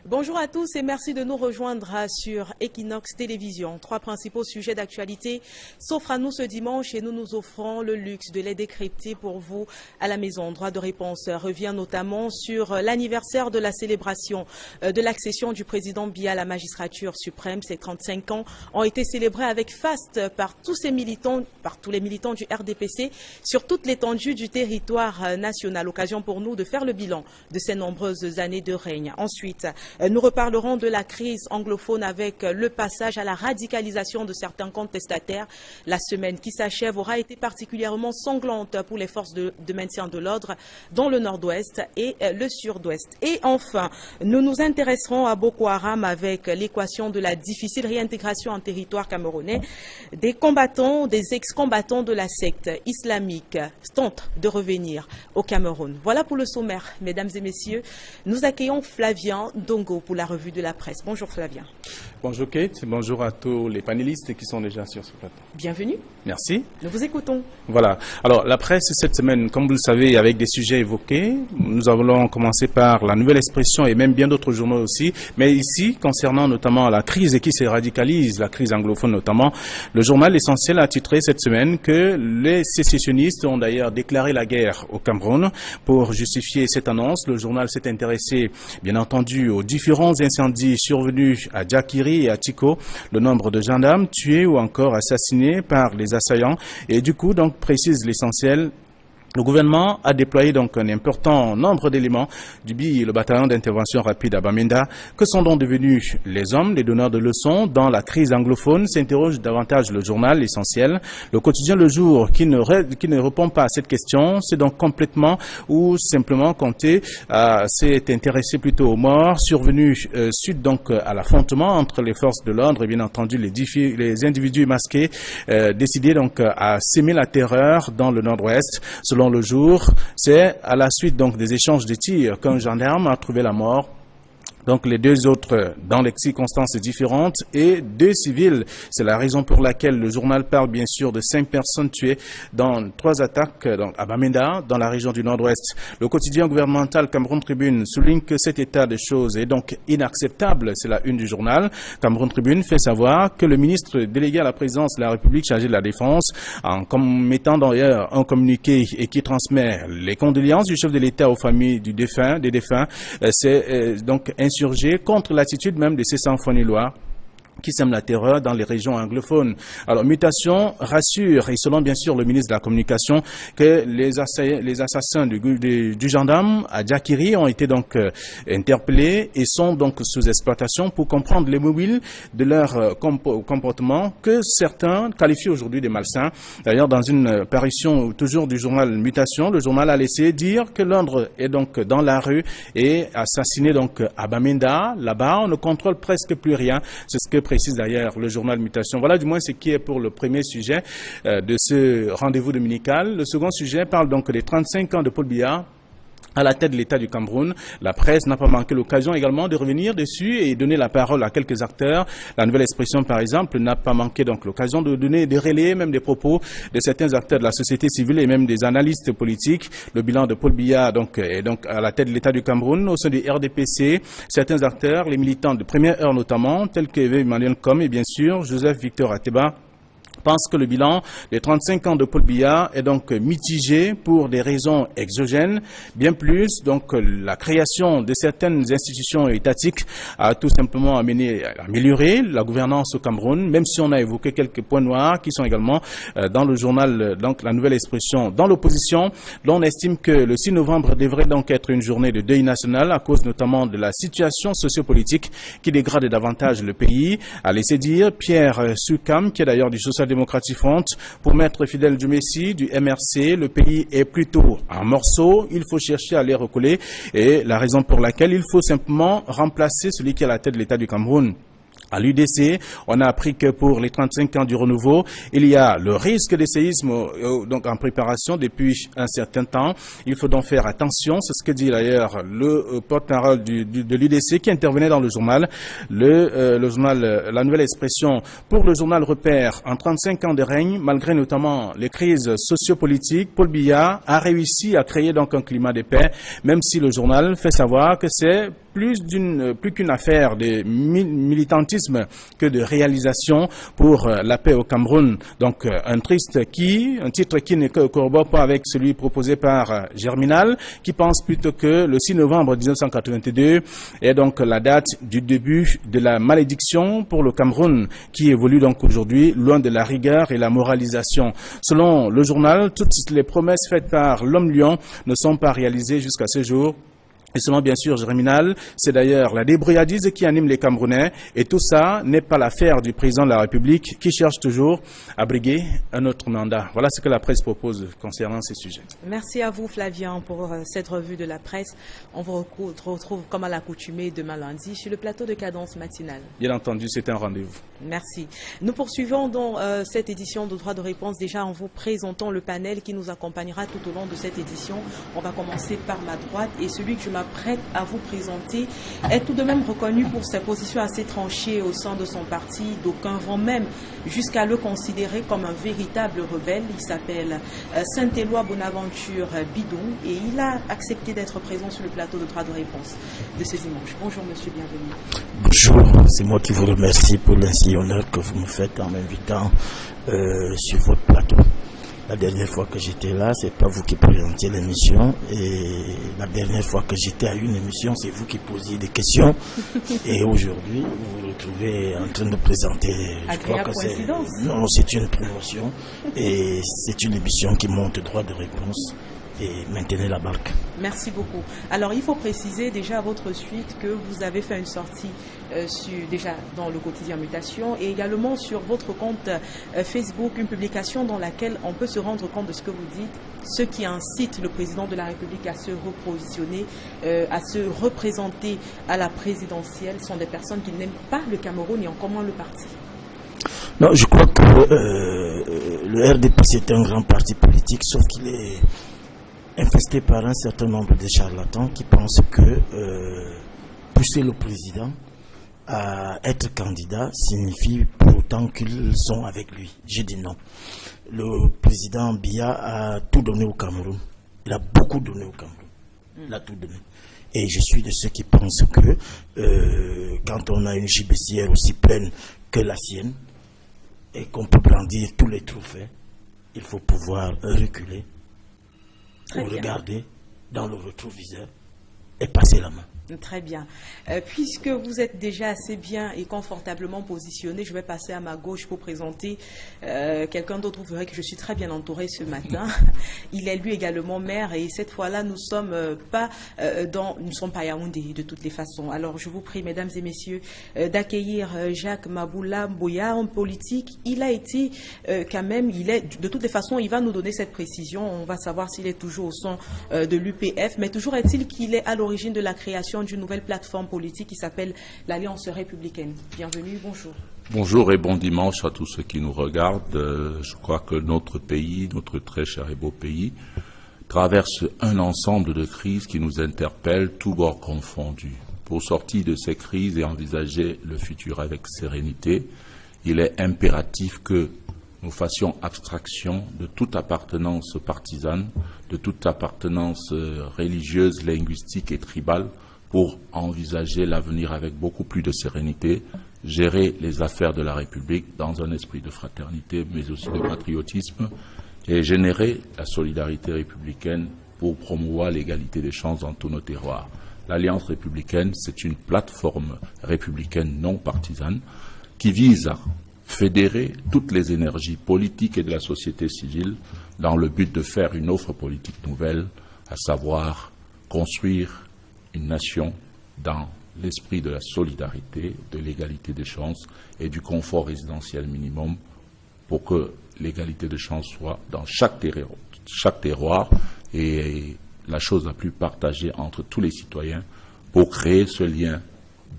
Bonjour à tous et merci de nous rejoindre sur Equinox Télévision. Trois principaux sujets d'actualité s'offrent à nous ce dimanche et nous nous offrons le luxe de les décrypter pour vous à la maison. Droit de réponse revient notamment sur l'anniversaire de la célébration de l'accession du président Biya à la magistrature suprême. Ces 35 ans ont été célébrés avec faste par tous les militants du RDPC sur toute l'étendue du territoire national. Occasion pour nous de faire le bilan de ces nombreuses années de règne. Ensuite, nous reparlerons de la crise anglophone avec le passage à la radicalisation de certains contestataires. La semaine qui s'achève aura été particulièrement sanglante pour les forces de maintien de l'ordre dans le nord-ouest et le sud-ouest. Et enfin, nous nous intéresserons à Boko Haram avec l'équation de la difficile réintégration en territoire camerounais. Des combattants, des ex-combattants de la secte islamique tentent de revenir au Cameroun. Voilà pour le sommaire, mesdames et messieurs. Nous accueillons Flavien Dongo pour la revue de la presse. Bonjour Flavien. Bonjour Kate, bonjour à tous les panélistes qui sont déjà sur ce plateau. Bienvenue. Merci. Nous vous écoutons. Voilà. Alors la presse cette semaine, comme vous le savez, avec des sujets évoqués, nous allons commencer par la Nouvelle Expression et même bien d'autres journaux aussi. Mais ici, concernant notamment la crise qui se radicalise, la crise anglophone notamment, le journal L'Essentiel a titré cette semaine que les sécessionnistes ont d'ailleurs déclaré la guerre au Cameroun. Pour justifier cette annonce, le journal s'est intéressé, bien entendu, aux différents incendies survenus à Djakiri et à Tiko, le nombre de gendarmes tués ou encore assassinés par les assaillants. Et du coup, donc, précise L'Essentiel, le gouvernement a déployé donc un important nombre d'éléments du BI, le bataillon d'intervention rapide à Bamenda. Que sont donc devenus les hommes, les donneurs de leçons dans la crise anglophone? S'interroge davantage le journal L'Essentiel. Le quotidien Le Jour, qui ne répond pas à cette question, c'est donc complètement ou simplement compté, s'est intéressé plutôt aux morts survenus suite donc à l'affrontement entre les forces de l'ordre et bien entendu les individus masqués décidés donc à s'aimer la terreur dans le nord-ouest. Selon Le Jour, c'est à la suite donc des échanges de tirs qu'un gendarme a trouvé la mort. Donc les deux autres dans les circonstances différentes et deux civils. C'est la raison pour laquelle le journal parle bien sûr de 5 personnes tuées dans 3 attaques donc à Bamenda, dans la région du nord-ouest. Le quotidien gouvernemental Cameroun Tribune souligne que cet état de choses est donc inacceptable. C'est la une du journal. Cameroun Tribune fait savoir que le ministre délégué à la présidence de la République chargé de la Défense, en mettant d'ailleurs un communiqué et qui transmet les condoléances du chef de l'État aux familles des défunts, c'est donc insurgé contre l'attitude même de ces sans-foi-ni-loi qui sème la terreur dans les régions anglophones. Alors, mutation rassure, et selon bien sûr le ministre de la Communication, que les assassins du gendarme à Djakiri ont été donc interpellés et sont donc sous exploitation pour comprendre les mobiles de leur comportement que certains qualifient aujourd'hui de malsains. D'ailleurs, dans une parution toujours du journal Mutation, le journal a laissé dire que Londres est donc dans la rue et assassiné donc à Bamenda. Là-bas, on ne contrôle presque plus rien. C'est ce que précise d'ailleurs le journal Mutation. Voilà du moins ce qui est pour le premier sujet de ce rendez-vous dominical. Le second sujet parle donc des 35 ans de Paul Biya à la tête de l'État du Cameroun. La presse n'a pas manqué l'occasion également de revenir dessus et donner la parole à quelques acteurs. La Nouvelle Expression, par exemple, n'a pas manqué donc l'occasion de donner des relais, même des propos de certains acteurs de la société civile et même des analystes politiques. Le bilan de Paul Biya est donc à la tête de l'État du Cameroun au sein du RDPC. Certains acteurs, les militants de première heure notamment, tels que Emmanuel Com et bien sûr Joseph Victor Ateba, pense que le bilan des 35 ans de Paul Biya est donc mitigé pour des raisons exogènes. Bien plus, donc la création de certaines institutions étatiques a tout simplement amené à améliorer la gouvernance au Cameroun, même si on a évoqué quelques points noirs qui sont également dans le journal, donc la Nouvelle Expression. Dans l'opposition, l'on estime que le 6 novembre devrait donc être une journée de deuil national à cause notamment de la situation sociopolitique qui dégrade davantage le pays. A laissé dire Pierre Soukam, qui est d'ailleurs du Social-Démocratique Front, pour Maître Fidèle Djoumessi du MRC, le pays est plutôt en morceaux, il faut chercher à les recoller et la raison pour laquelle il faut simplement remplacer celui qui est à la tête de l'État du Cameroun. À l'UDC, on a appris que pour les 35 ans du renouveau, il y a le risque de séisme donc en préparation depuis un certain temps. Il faut donc faire attention, c'est ce que dit d'ailleurs le porte-parole de l'UDC qui intervenait dans le journal, le journal La Nouvelle Expression. Pour le journal Repère, en 35 ans de règne, malgré notamment les crises sociopolitiques, Paul Biya a réussi à créer donc un climat de paix, même si le journal fait savoir que c'est plus qu'une affaire de militantisme que de réalisation pour la paix au Cameroun. Donc un titre qui ne corrobore pas avec celui proposé par Germinal, qui pense plutôt que le 6 novembre 1982 est donc la date du début de la malédiction pour le Cameroun, qui évolue donc aujourd'hui loin de la rigueur et la moralisation. Selon le journal, toutes les promesses faites par l'homme lion ne sont pas réalisées jusqu'à ce jour. Et selon bien sûr Germinal, c'est d'ailleurs la débrouillardise qui anime les Camerounais, et tout ça n'est pas l'affaire du président de la République qui cherche toujours à briguer un autre mandat. Voilà ce que la presse propose concernant ces sujets. Merci à vous Flavien pour cette revue de la presse. On vous retrouve comme à l'accoutumée demain lundi sur le plateau de Cadence Matinale. Bien entendu, c'est un rendez-vous. Merci. Nous poursuivons dans cette édition de Droit de réponse déjà en vous présentant le panel qui nous accompagnera tout au long de cette édition. On va commencer par ma droite et celui que je m'apprête à vous présenter est tout de même reconnu pour ses positions assez tranchées au sein de son parti. D'aucuns vont même jusqu'à le considérer comme un véritable rebelle. Il s'appelle Saint-Éloi Bonaventure Bidon et il a accepté d'être présent sur le plateau de Droit de réponse de ce dimanche. Bonjour monsieur, bienvenue. Bonjour, c'est moi qui vous remercie pour l'ainsi honneur que vous me faites en m'invitant sur votre plateau. La dernière fois que j'étais là, c'est pas vous qui présentiez l'émission, et la dernière fois que j'étais à une émission, c'est vous qui posiez des questions. Et aujourd'hui, vous vous retrouvez en train de présenter. Je crois que c'est une promotion et c'est une émission qui monte droit de réponse. Et maintenez la barque. Merci beaucoup. Alors, il faut préciser déjà à votre suite que vous avez fait une sortie déjà dans le quotidien Mutation et également sur votre compte Facebook, une publication dans laquelle on peut se rendre compte de ce que vous dites. Ceux qui incitent le président de la République à se repositionner, à se représenter à la présidentielle sont des personnes qui n'aiment pas le Cameroun et encore moins le parti. Non, je crois que le RDP c'est un grand parti politique, sauf qu'il est infesté par un certain nombre de charlatans qui pensent que pousser le président à être candidat signifie pour autant qu'ils sont avec lui. J'ai dit non. Le président Biya a tout donné au Cameroun. Il a beaucoup donné au Cameroun. Il a tout donné. Et je suis de ceux qui pensent que quand on a une gibecière aussi pleine que la sienne et qu'on peut brandir tous les trophées, il faut pouvoir reculer. Ou regarder dans le rétroviseur et passer la main. Très bien. Puisque vous êtes déjà assez bien et confortablement positionné, je vais passer à ma gauche pour présenter quelqu'un d'autre. Vous verrez que je suis très bien entourée ce matin. Il est lui également maire et cette fois-là, nous sommes pas à Yaoundé de toutes les façons. Alors, je vous prie, mesdames et messieurs, d'accueillir Jacques Maboula Mboya, homme politique. Il a été quand même, de toutes les façons, il va nous donner cette précision. On va savoir s'il est toujours au sein de l'UPF, mais toujours est-il qu'il est à l'origine de la création d'une nouvelle plateforme politique qui s'appelle l'Alliance républicaine. Bienvenue, bonjour. Bonjour et bon dimanche à tous ceux qui nous regardent. Je crois que notre pays, notre très cher et beau pays, traverse un ensemble de crises qui nous interpellent, tous bords confondus. Pour sortir de ces crises et envisager le futur avec sérénité, il est impératif que nous fassions abstraction de toute appartenance partisane, de toute appartenance religieuse, linguistique et tribale, pour envisager l'avenir avec beaucoup plus de sérénité, gérer les affaires de la République dans un esprit de fraternité, mais aussi de patriotisme, et générer la solidarité républicaine pour promouvoir l'égalité des chances dans tous nos terroirs. L'Alliance républicaine, c'est une plateforme républicaine non partisane qui vise à fédérer toutes les énergies politiques et de la société civile dans le but de faire une offre politique nouvelle, à savoir construire une nation dans l'esprit de la solidarité, de l'égalité des chances et du confort résidentiel minimum pour que l'égalité des chances soit dans chaque terroir et la chose la plus partagée entre tous les citoyens pour créer ce lien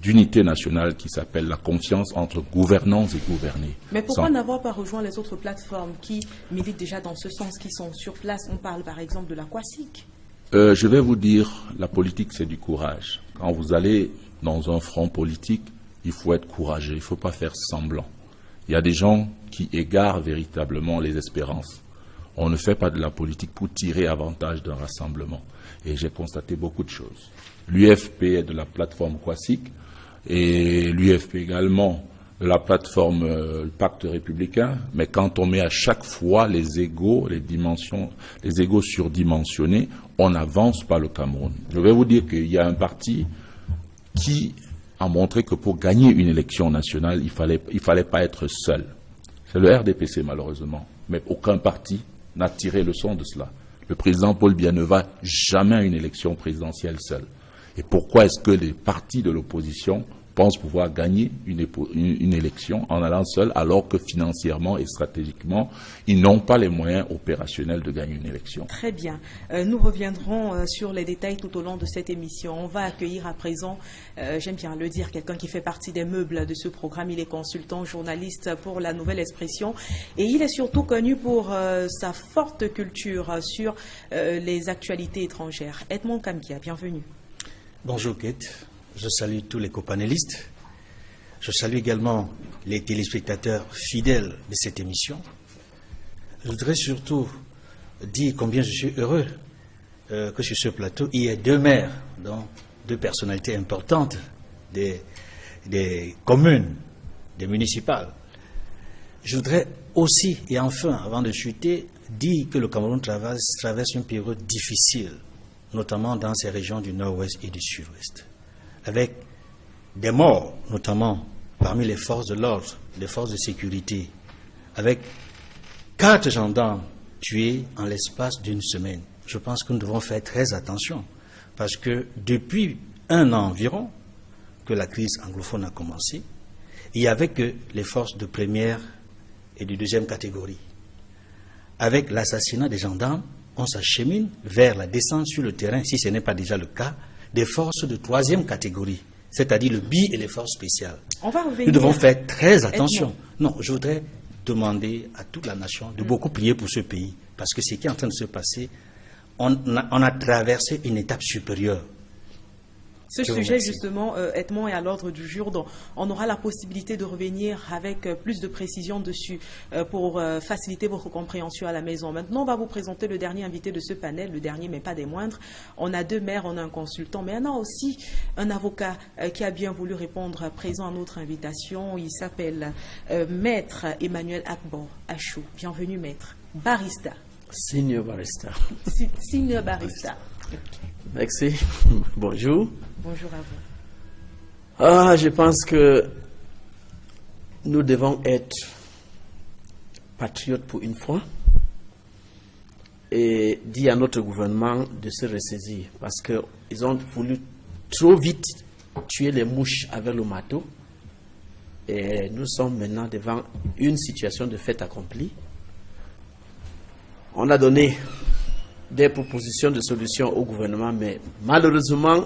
d'unité nationale qui s'appelle la confiance entre gouvernants et gouvernés. Mais pourquoi n'avoir pas rejoint les autres plateformes qui militent déjà dans ce sens, qui sont sur place? On parle par exemple de la Kwasik. Je vais vous dire, la politique c'est du courage. Quand vous allez dans un front politique, il faut être courageux, il ne faut pas faire semblant. Il y a des gens qui égarent véritablement les espérances. On ne fait pas de la politique pour tirer avantage d'un rassemblement. Et j'ai constaté beaucoup de choses. L'UFP est de la plateforme Kwasik et l'UFP également de la plateforme Pacte républicain. Mais quand on met à chaque fois les égos surdimensionnés, on n'avance pas le Cameroun. Je vais vous dire qu'il y a un parti qui a montré que pour gagner une élection nationale, il fallait pas être seul. C'est le RDPC malheureusement, mais aucun parti n'a tiré leçon de cela. Le président Paul Biya ne va jamais à une élection présidentielle seul. Et pourquoi est-ce que les partis de l'opposition pensent pouvoir gagner une élection en allant seul, alors que financièrement et stratégiquement, ils n'ont pas les moyens opérationnels de gagner une élection? Très bien. Nous reviendrons sur les détails tout au long de cette émission. On va accueillir à présent, j'aime bien le dire, quelqu'un qui fait partie des meubles de ce programme. Il est consultant, journaliste pour La Nouvelle Expression et il est surtout connu pour sa forte culture sur les actualités étrangères. Edmond Kamkia, bienvenue. Bonjour Kate. Je salue tous les copanélistes. Je salue également les téléspectateurs fidèles de cette émission. Je voudrais surtout dire combien je suis heureux que sur ce plateau, il y ait deux maires, donc deux personnalités importantes des communes, des municipales. Je voudrais aussi, et enfin, avant de chuter, dire que le Cameroun traverse une période difficile, notamment dans ces régions du nord-ouest et du sud-ouest, avec des morts, notamment parmi les forces de l'ordre, les forces de sécurité, avec 4 gendarmes tués en l'espace d'une semaine. Je pense que nous devons faire très attention, parce que depuis 1 an environ que la crise anglophone a commencé, il n'y avait que les forces de première et de deuxième catégorie. Avec l'assassinat des gendarmes, on s'achemine vers la descente sur le terrain, si ce n'est pas déjà le cas, des forces de 3e catégorie, c'est-à-dire le BI et les forces spéciales. On va revenir. Nous devons faire très attention. Non, je voudrais demander à toute la nation de beaucoup prier pour ce pays, parce que ce qui est en train de se passer, on a traversé une étape supérieure. Ce sujet, justement, Edmond, est à l'ordre du jour. Donc, on aura la possibilité de revenir avec plus de précision dessus pour faciliter votre compréhension à la maison. Maintenant, on va vous présenter le dernier invité de ce panel, le dernier mais pas des moindres. On a 2 maires, on a un consultant, mais on a aussi un avocat qui a bien voulu répondre présent à notre invitation. Il s'appelle Maître Emmanuel Akbor Achou. Bienvenue, Maître. Barista. Senior barista. Senior barista. Merci. Bonjour. Bonjour à vous. Je pense que nous devons être patriotes pour une fois et dire à notre gouvernement de se ressaisir parce qu'ils ont voulu trop vite tuer les mouches avec le marteau et nous sommes maintenant devant une situation de fait accompli. On a donné des propositions de solutions au gouvernement, mais malheureusement,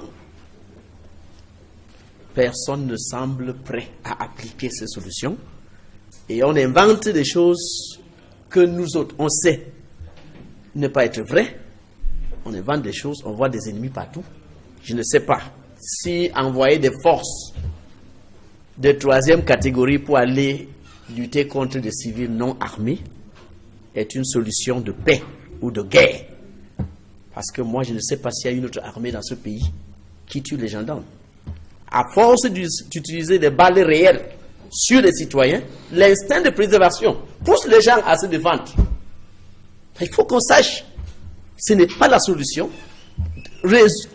personne ne semble prêt à appliquer ces solutions. Et on invente des choses que nous autres, on sait ne pas être vraies. On invente des choses, on voit des ennemis partout. Je ne sais pas si envoyer des forces de 3e catégorie pour aller lutter contre des civils non armés est une solution de paix ou de guerre. Parce que moi, je ne sais pas s'il y a une autre armée dans ce pays qui tue les gendarmes. À force d'utiliser des balles réelles sur les citoyens, l'instinct de préservation pousse les gens à se défendre. Il faut qu'on sache, ce n'est pas la solution.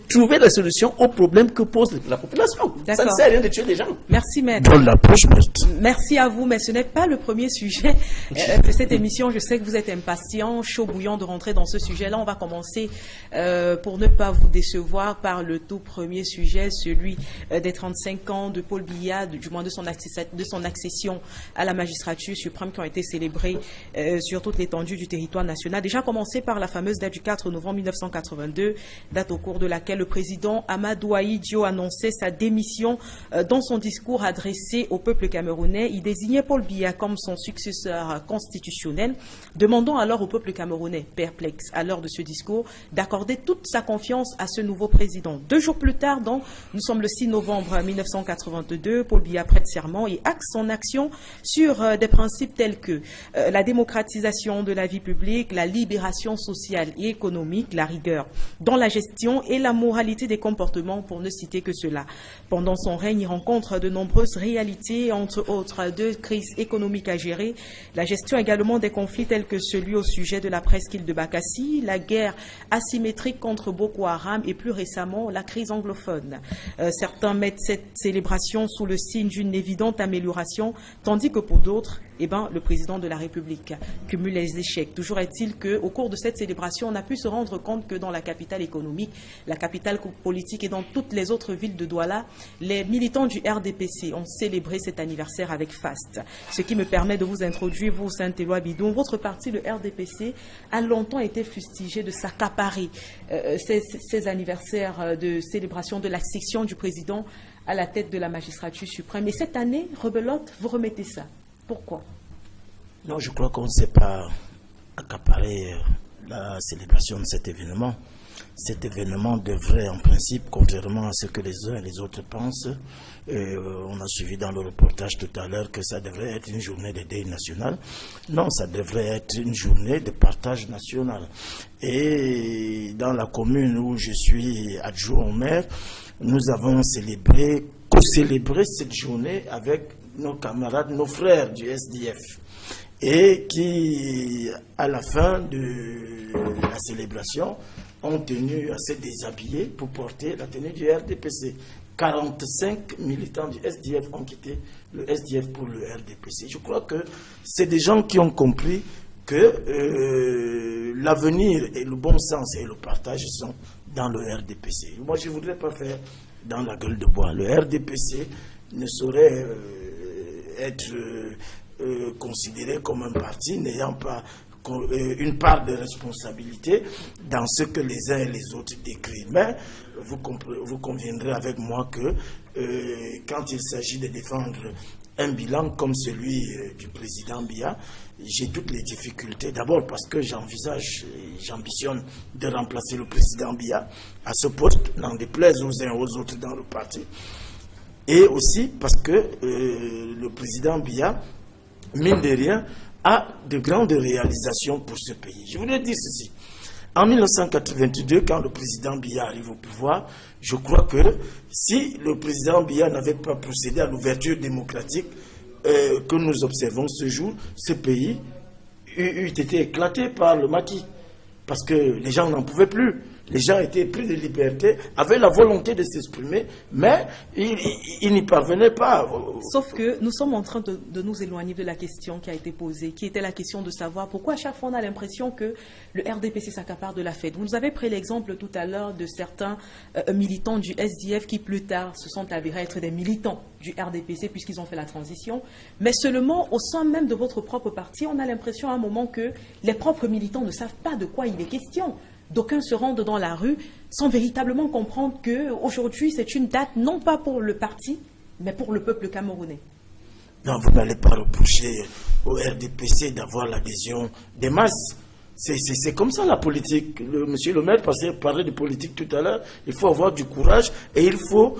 Trouver la solution aux problèmes que pose la population. Ça ne sert à rien de tuer les gens. Merci, Maître. Dans l'approche, merci à vous, mais ce n'est pas le premier sujet de cette émission. Je sais que vous êtes impatient, chaud bouillant de rentrer dans ce sujet-là. On va commencer, pour ne pas vous décevoir, par le tout premier sujet, celui des 35 ans de Paul Biya, du moins de son accession à la magistrature suprême qui ont été célébrés sur toute l'étendue du territoire national. Déjà commencé par la fameuse date du 4 novembre 1982, date au cours de laquelle le président Amadou Ahidjo annonçait sa démission dans son discours adressé au peuple camerounais. Il désignait Paul Biya comme son successeur constitutionnel, demandant alors au peuple camerounais, perplexe à l'heure de ce discours, d'accorder toute sa confiance à ce nouveau président. 2 jours plus tard, donc, nous sommes le 6 novembre 1982, Paul Biya prête serment et axe son action sur des principes tels que la démocratisation de la vie publique, la libération sociale et économique, la rigueur dans la gestion et la moralité des comportements, pour ne citer que cela. Pendant son règne, il rencontre de nombreuses réalités, entre autres 2 crises économiques à gérer, la gestion également des conflits tels que celui au sujet de la presqu'île de Bakassi, la guerre asymétrique contre Boko Haram et plus récemment la crise anglophone. Certains mettent cette célébration sous le signe d'une évidente amélioration, tandis que pour d'autres, le président de la République cumule les échecs. Toujours est-il qu'au cours de cette célébration, on a pu se rendre compte que dans la capitale économique, la capitale politique et dans toutes les autres villes de Douala, les militants du RDPC ont célébré cet anniversaire avec faste. Ce qui me permet de vous introduire, vous, Saint-Éloi Bidon. Votre parti, le RDPC, a longtemps été fustigé de s'accaparer ces anniversaires de célébration de l'accession du président à la tête de la magistrature suprême. Et cette année, rebelote, vous remettez ça. Pourquoi? Non, je crois qu'on ne s'est pas accaparé la célébration de cet événement. Cet événement devrait, en principe, contrairement à ce que les uns et les autres pensent, on a suivi dans le reportage tout à l'heure que ça devrait être une journée de deuil national. Non, ça devrait être une journée de partage national. Et dans la commune où je suis adjoint au maire, nous avons co-célébré cette journée avec nos camarades, nos frères du SDF. Et qui, à la fin de la célébration, ont tenu à se déshabiller pour porter la tenue du RDPC. 45 militants du SDF ont quitté le SDF pour le RDPC. Je crois que c'est des gens qui ont compris que l'avenir et le bon sens et le partage sont dans le RDPC. Moi, je ne voudrais pas faire dans la gueule de bois. Le RDPC ne saurait être considéré comme un parti n'ayant pas une part de responsabilité dans ce que les uns et les autres décrivent. Mais vous conviendrez avec moi que quand il s'agit de défendre un bilan comme celui du président Biya, j'ai toutes les difficultés. D'abord parce que j'ambitionne de remplacer le président Biya à ce poste, n'en déplaise aux uns aux autres dans le parti. Et aussi parce que le président Biya, mine de rien, a de grandes réalisations pour ce pays. Je voudrais dire ceci. En 1982, quand le président Biya arrive au pouvoir, je crois que si le président Biya n'avait pas procédé à l'ouverture démocratique que nous observons ce jour, ce pays eût été éclaté par le maquis. Parce que les gens n'en pouvaient plus. Les gens étaient pris de liberté, avaient la volonté de s'exprimer, mais ils n'y parvenaient pas. Sauf que nous sommes en train de nous éloigner de la question qui a été posée, qui était la question de savoir pourquoi à chaque fois on a l'impression que le RDPC s'accapare de la fête. Vous nous avez pris l'exemple tout à l'heure de certains militants du SDF qui plus tard se sont avérés être des militants du RDPC puisqu'ils ont fait la transition. Mais seulement au sein même de votre propre parti, on a l'impression à un moment que les propres militants ne savent pas de quoi il est question. D'aucuns se rendent dans la rue sans véritablement comprendre qu'aujourd'hui, c'est une date non pas pour le parti, mais pour le peuple camerounais. Non, vous n'allez pas reprocher au RDPC d'avoir l'adhésion des masses. C'est comme ça la politique. Monsieur le maire parlait de politique tout à l'heure. Il faut avoir du courage et il faut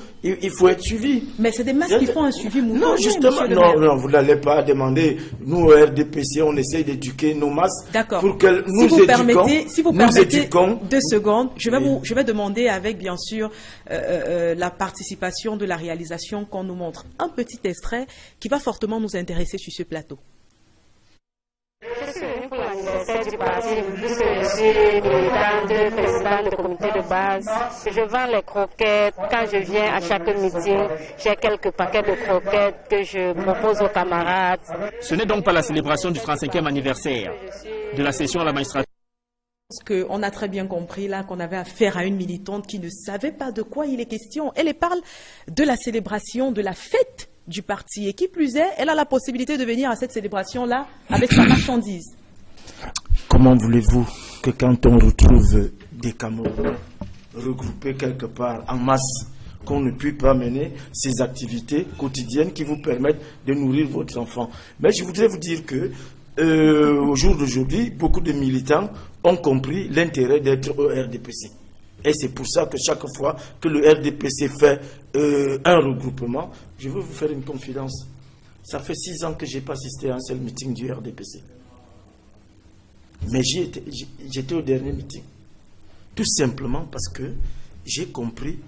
être suivi. Mais c'est des masses qui font un suivi moutonné. Non, justement, non, vous n'allez pas demander. Nous, au RDPC, on essaye d'éduquer nos masses pour qu'elles nous éduquent. Si vous permettez 2 secondes, je vais demander avec, bien sûr, la participation de la réalisation qu'on nous montre un petit extrait qui va fortement nous intéresser sur ce plateau. Je suis venue pour l'anniversaire du parti, puisque je suis militante, présidente du comité de base. Je vends les croquettes. Quand je viens à chaque meeting, j'ai quelques paquets de croquettes que je propose aux camarades. Ce n'est donc pas la célébration du 35e anniversaire de la session à la magistrature. On a très bien compris là qu'on avait affaire à une militante qui ne savait pas de quoi il est question. Elle parle de la célébration de la fête du parti. Et qui plus est, elle a la possibilité de venir à cette célébration-là avec sa marchandise. Comment voulez-vous que quand on retrouve des Camerounais regroupés quelque part en masse, qu'on ne puisse pas mener ces activités quotidiennes qui vous permettent de nourrir votre enfant. Mais je voudrais vous dire que au jour d'aujourd'hui, beaucoup de militants ont compris l'intérêt d'être au RDPC. Et c'est pour ça que chaque fois que le RDPC fait un regroupement, je veux vous faire une confidence. Ça fait 6 ans que je n'ai pas assisté à un seul meeting du RDPC. Mais j'étais au dernier meeting. Tout simplement parce que j'ai compris,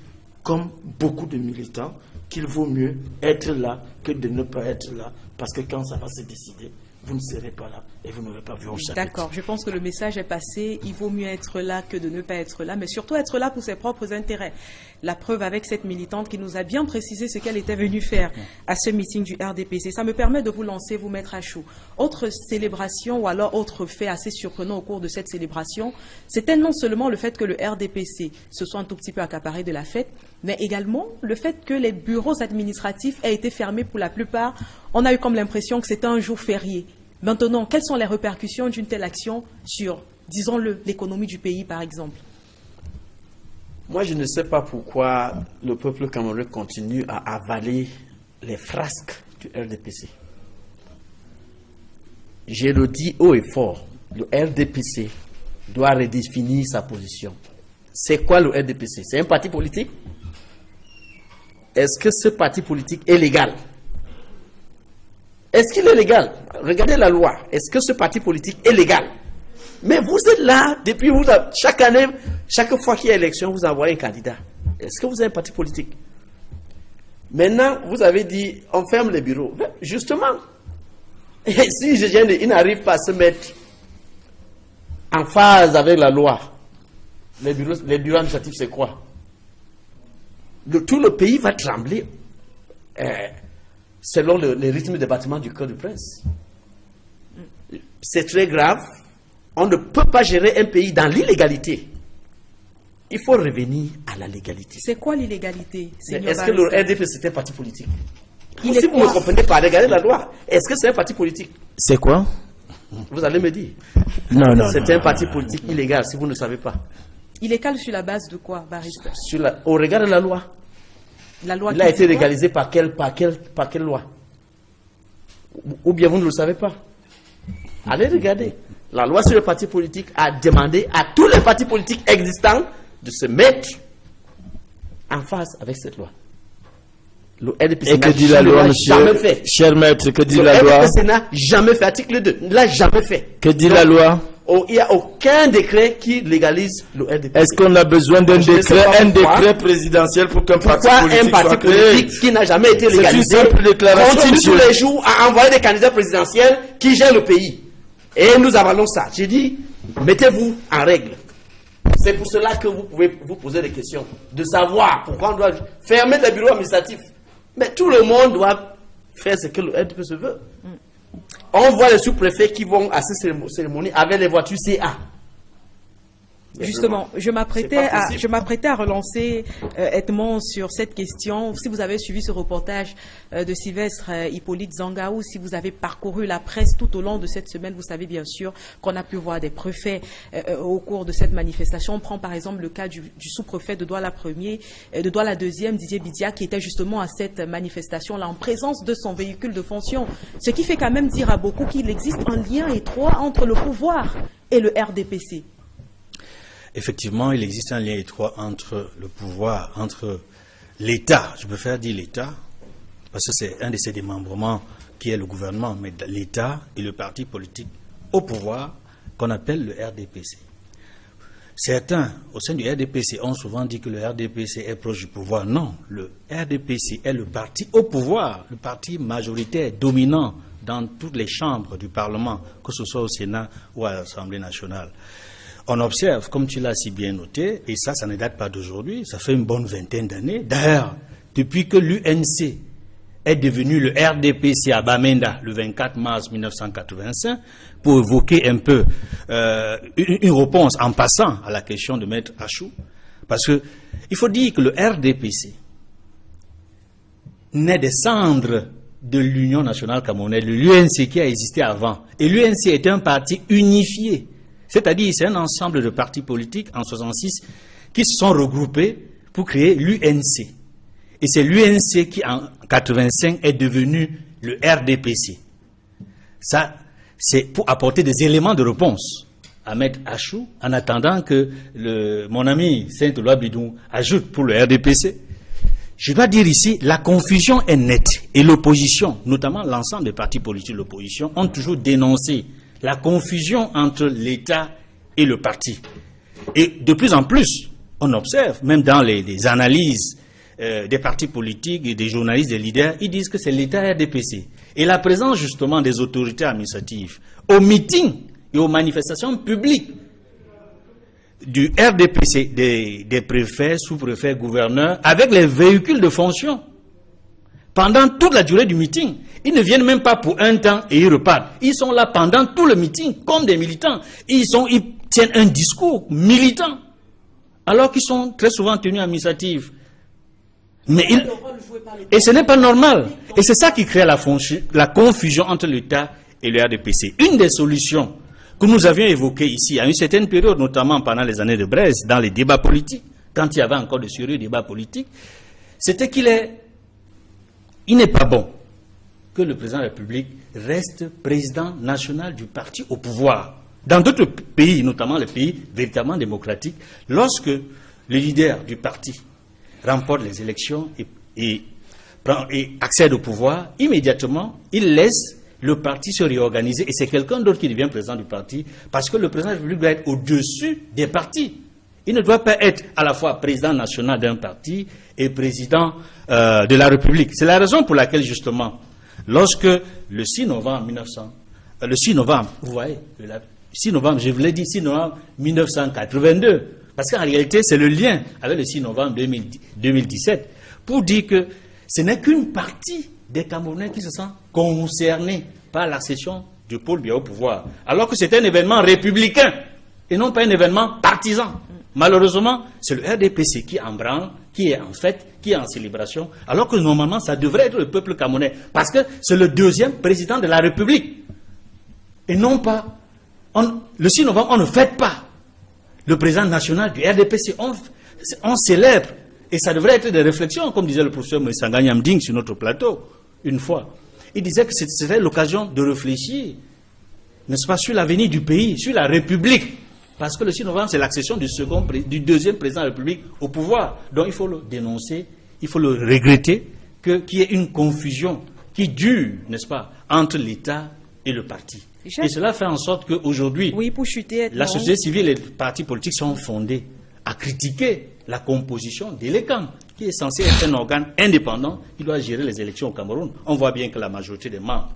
comme beaucoup de militants, qu'il vaut mieux être là que de ne pas être là. Parce que quand ça va se décider, vous ne serez pas là et vous n'aurez pas vu au chapitre. D'accord, je pense que le message est passé. Il vaut mieux être là que de ne pas être là, mais surtout être là pour ses propres intérêts. La preuve avec cette militante qui nous a bien précisé ce qu'elle était venue faire à ce meeting du RDPC. Ça me permet de vous lancer, vous mettre à chaud. Autre célébration ou alors autre fait assez surprenant au cours de cette célébration, c'était non seulement le fait que le RDPC se soit un tout petit peu accaparé de la fête, mais également le fait que les bureaux administratifs aient été fermés pour la plupart. On a eu comme l'impression que c'était un jour férié. Maintenant, quelles sont les répercussions d'une telle action sur, disons-le, l'économie du pays, par exemple? Moi, je ne sais pas pourquoi le peuple camerounais continue à avaler les frasques du RDPC. Je le dis haut et fort, le RDPC doit redéfinir sa position. C'est quoi le RDPC? C'est un parti politique? Est-ce que ce parti politique est légal? Est-ce qu'il est légal? Regardez la loi. Est-ce que ce parti politique est légal? Mais vous êtes là, depuis chaque année, chaque fois qu'il y a élection, vous envoyez un candidat. Est-ce que vous avez un parti politique? Maintenant, vous avez dit, on ferme les bureaux. Mais justement, et si ils n'arrivent pas à se mettre en phase avec la loi, les bureaux administratifs, c'est quoi? Tout le pays va trembler selon les rythmes de battement du cœur de prince. C'est très grave. On ne peut pas gérer un pays dans l'illégalité. Il faut revenir à la légalité. C'est quoi l'illégalité? Est-ce que le RDP c'est un parti politique? Si vous ne me comprenez pas, regardez la loi. Est-ce que c'est un parti politique? C'est quoi? Vous allez me dire. Non. C'est un parti politique illégal si vous ne savez pas. Illégal sur la base de quoi, Barista? Au regard de la loi. La loi il a été légalisé par quelle loi? Ou bien vous ne le savez pas? Allez regarder. La loi sur les partis politiques a demandé à tous les partis politiques existants de se mettre en phase avec cette loi. Le RDPC et que dit la loi, monsieur? Jamais fait. Cher maître, que dit la loi? Le RDPC n'a jamais fait. Article 2, il n'a jamais fait. Que dit la loi? Il n'y a aucun décret qui légalise le RDPC. Est-ce qu'on a besoin d'un décret présidentiel pour qu'un parti politique soit créé? Un parti politique qui n'a jamais été légalisé continue tous les jours à envoyer des candidats présidentiels qui gèrent le pays. Et nous avalons ça. J'ai dit, mettez-vous en règle. C'est pour cela que vous pouvez vous poser des questions. De savoir pourquoi on doit fermer les bureaux administratifs. Mais tout le monde doit faire ce que le RDPC veut. On voit les sous-préfets qui vont à ces cérémonies avec les voitures CA. Justement, je m'apprêtais à relancer Edmond sur cette question. Si vous avez suivi ce reportage de Sylvestre Hippolyte Zangaou, si vous avez parcouru la presse tout au long de cette semaine, vous savez bien sûr qu'on a pu voir des préfets au cours de cette manifestation. On prend par exemple le cas du sous-préfet de Douala 1er, de Douala 2e, Didier Bidia, qui était justement à cette manifestation-là en présence de son véhicule de fonction. Ce qui fait quand même dire à beaucoup qu'il existe un lien étroit entre le pouvoir et le RDPC. Effectivement, il existe un lien étroit entre le pouvoir, entre l'État, je préfère dire l'État, parce que c'est un de ses démembrements qui est le gouvernement, mais l'État et le parti politique au pouvoir qu'on appelle le RDPC. Certains, au sein du RDPC, ont souvent dit que le RDPC est proche du pouvoir. Non, le RDPC est le parti au pouvoir, le parti majoritaire, dominant dans toutes les chambres du Parlement, que ce soit au Sénat ou à l'Assemblée nationale. On observe, comme tu l'as si bien noté, et ça ne date pas d'aujourd'hui, ça fait une bonne vingtaine d'années. D'ailleurs, depuis que l'UNC est devenu le RDPC à Bamenda, le 24 mars 1985, pour évoquer un peu une réponse en passant à la question de Maître Achou, parce que il faut dire que le RDPC naît des cendres de l'Union nationale camerounaise, de l'UNC qui a existé avant. Et l'UNC est un parti unifié. C'est-à-dire, c'est un ensemble de partis politiques en 1966 qui se sont regroupés pour créer l'UNC. Et c'est l'UNC qui, en 1985, est devenu le RDPC. Ça, c'est pour apporter des éléments de réponse à Maître Achou, en attendant que mon ami Saint-Éloi Bidou ajoute pour le RDPC. Je dois dire ici, la confusion est nette. Et l'opposition, notamment l'ensemble des partis politiques de l'opposition, ont toujours dénoncé la confusion entre l'État et le parti. Et de plus en plus, on observe, même dans les analyses des partis politiques et des journalistes, des leaders, ils disent que c'est l'État RDPC. Et la présence justement des autorités administratives aux meetings et aux manifestations publiques du RDPC, des préfets, sous-préfets, gouverneurs, avec les véhicules de fonction, pendant toute la durée du meeting. Ils ne viennent même pas pour un temps et ils repartent. Ils sont là pendant tout le meeting, comme des militants. Ils tiennent un discours militant, alors qu'ils sont très souvent tenus administratifs. Mais et ce n'est pas normal. Et c'est ça qui crée la confusion entre l'État et le RDPC. Une des solutions que nous avions évoquées ici, à une certaine période, notamment pendant les années de Brest, dans les débats politiques, quand il y avait encore de sérieux débats politiques, c'était qu'il n'est pas bon que le président de la République reste président national du parti au pouvoir. Dans d'autres pays, notamment les pays véritablement démocratiques, lorsque le leader du parti remporte les élections et accède au pouvoir, immédiatement, il laisse le parti se réorganiser et c'est quelqu'un d'autre qui devient président du parti parce que le président de la République doit être au-dessus des partis. Il ne doit pas être à la fois président national d'un parti et président de la République. C'est la raison pour laquelle, justement, lorsque le 6 novembre 1982, parce qu'en réalité, c'est le lien avec le 6 novembre 2017, pour dire que ce n'est qu'une partie des Camerounais qui se sentent concernés par l'accession de Paul Biya au pouvoir, alors que c'est un événement républicain et non pas un événement partisan. Malheureusement, c'est le RDPC qui en branle, qui est en fête, qui est en célébration, alors que normalement, ça devrait être le peuple camerounais, parce que c'est le deuxième président de la République. Et non pas, le 6 novembre, on ne fête pas le président national du RDPC, on célèbre. Et ça devrait être des réflexions, comme disait le professeur Moussanga Nyamding sur notre plateau, une fois. Il disait que c'était l'occasion de réfléchir, n'est-ce pas, sur l'avenir du pays, sur la République. Parce que le 6 novembre, c'est l'accession du deuxième président de la République au pouvoir. Donc il faut le dénoncer, il faut le regretter, qu'il y ait une confusion qui dure, n'est-ce pas, entre l'État et le parti. Et cela fait en sorte qu'aujourd'hui, la société civile et les partis politiques sont fondés à critiquer la composition de l'ECAM, qui est censé être un organe indépendant qui doit gérer les élections au Cameroun. On voit bien que la majorité des membres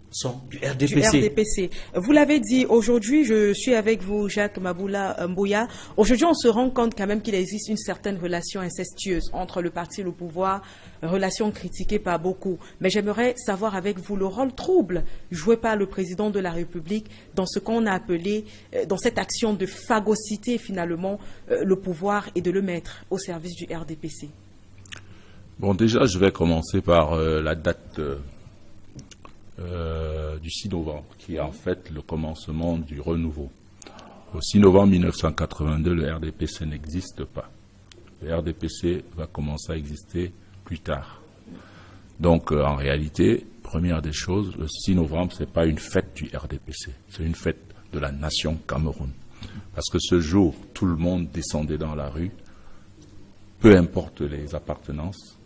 sont du RDPC. Vous l'avez dit, aujourd'hui, je suis avec vous, Jacques Maboula Mbouya. Aujourd'hui, on se rend compte quand même qu'il existe une certaine relation incestueuse entre le parti et le pouvoir, relation critiquée par beaucoup. Mais j'aimerais savoir avec vous le rôle trouble joué par le président de la République dans ce qu'on a appelé, dans cette action de phagocyter finalement le pouvoir et de le mettre au service du RDPC. Bon, déjà, je vais commencer par la date du 6 novembre, qui est en fait le commencement du renouveau. Au 6 novembre 1982, le RDPC n'existe pas. Le RDPC va commencer à exister plus tard. Donc, en réalité, première des choses, le 6 novembre, ce n'est pas une fête du RDPC, c'est une fête de la nation Cameroun. Parce que ce jour, tout le monde descendait dans la rue, peu importe les appartenances,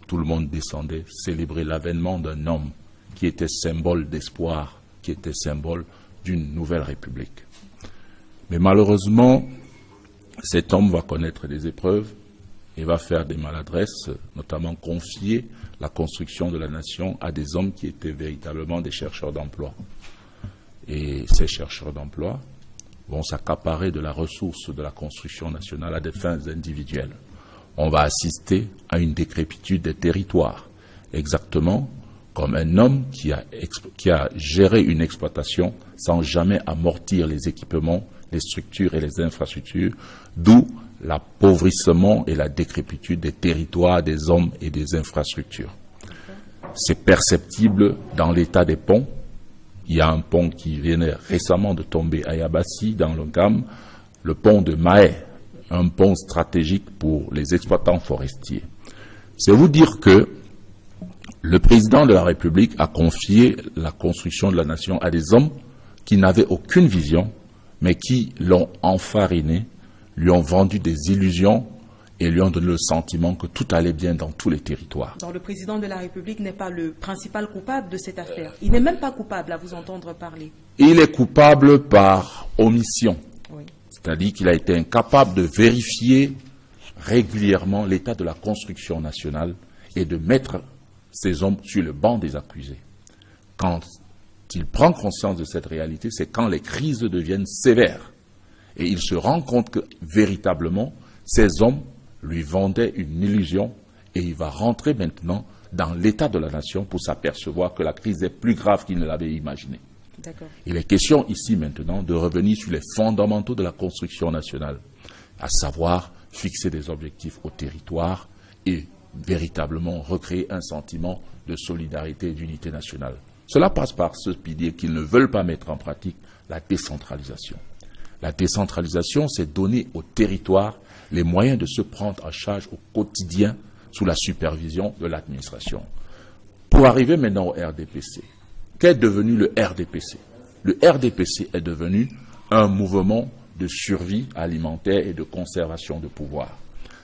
tout le monde descendait célébrer l'avènement d'un homme qui était symbole d'espoir, qui était symbole d'une nouvelle République. Mais malheureusement, cet homme va connaître des épreuves et va faire des maladresses, notamment confier la construction de la nation à des hommes qui étaient véritablement des chercheurs d'emploi. Et ces chercheurs d'emploi vont s'accaparer de la ressource de la construction nationale à des fins individuelles. On va assister à une décrépitude des territoires, exactement comme un homme qui a géré une exploitation sans jamais amortir les équipements, les structures et les infrastructures, d'où l'appauvrissement et la décrépitude des territoires, des hommes et des infrastructures. C'est perceptible dans l'état des ponts. Il y a un pont qui venait récemment de tomber à Yabassi, dans le Gam, le pont de Mahé, un pont stratégique pour les exploitants forestiers. C'est vous dire que le président de la République a confié la construction de la nation à des hommes qui n'avaient aucune vision, mais qui l'ont enfariné, lui ont vendu des illusions et lui ont donné le sentiment que tout allait bien dans tous les territoires. Donc le président de la République n'est pas le principal coupable de cette affaire. Il n'est même pas coupable à vous entendre parler. Il est coupable par omission. Oui. C'est-à-dire qu'il a été incapable de vérifier régulièrement l'état de la construction nationale et de mettre ces hommes sur le banc des accusés. Quand il prend conscience de cette réalité, c'est quand les crises deviennent sévères. Et il se rend compte que, véritablement, ces hommes lui vendaient une illusion et il va rentrer maintenant dans l'état de la nation pour s'apercevoir que la crise est plus grave qu'il ne l'avait imaginé. Il est question ici maintenant de revenir sur les fondamentaux de la construction nationale, à savoir fixer des objectifs au territoire et véritablement recréer un sentiment de solidarité et d'unité nationale. Cela passe par ce pilier qu'ils ne veulent pas mettre en pratique, la décentralisation. La décentralisation, c'est donner au territoire les moyens de se prendre en charge au quotidien sous la supervision de l'administration. Pour arriver maintenant au RDPC, qu'est devenu le RDPC? Le RDPC est devenu un mouvement de survie alimentaire et de conservation de pouvoir.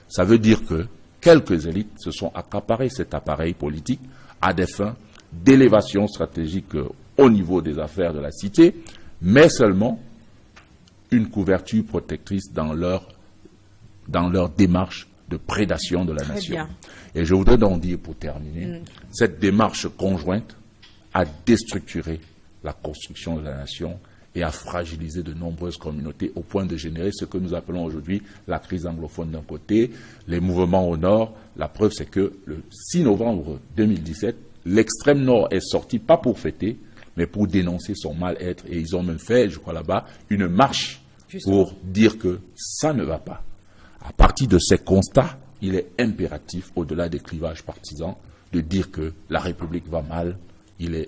Ça veut dire que quelques élites se sont accaparées cet appareil politique à des fins d'élévation stratégique au niveau des affaires de la cité, mais seulement une couverture protectrice dans leur démarche de prédation de la nation. Bien. Et je voudrais donc dire, pour terminer, cette démarche conjointe a déstructuré la construction de la nation et a fragilisé de nombreuses communautés au point de générer ce que nous appelons aujourd'hui la crise anglophone d'un côté, les mouvements au nord. La preuve, c'est que le 6 novembre 2017, l'extrême nord est sorti, pas pour fêter, mais pour dénoncer son mal-être. Et ils ont même fait, je crois là-bas, une marche pour dire que ça ne va pas. À partir de ces constats, il est impératif, au-delà des clivages partisans, de dire que la République va mal.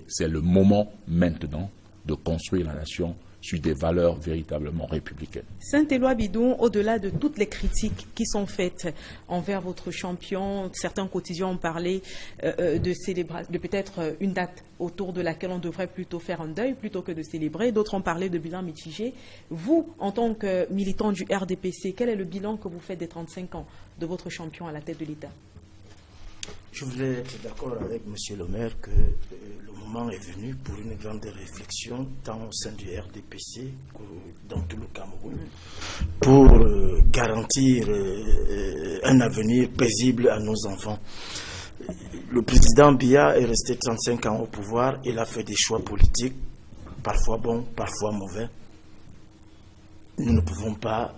C'est le moment maintenant de construire la nation sur des valeurs véritablement républicaines. Saint-Éloi Bidon, au-delà de toutes les critiques qui sont faites envers votre champion, certains quotidiens ont parlé de peut-être une date autour de laquelle on devrait plutôt faire un deuil plutôt que de célébrer. D'autres ont parlé de bilan mitigé. Vous, en tant que militant du RDPC, quel est le bilan que vous faites des 35 ans de votre champion à la tête de l'État? Je voulais être d'accord avec M. le maire que le moment est venu pour une grande réflexion, tant au sein du RDPC que dans tout le Cameroun, pour garantir un avenir paisible à nos enfants. Le président Biya est resté 35 ans au pouvoir. Il a fait des choix politiques, parfois bons, parfois mauvais. Nous ne pouvons pas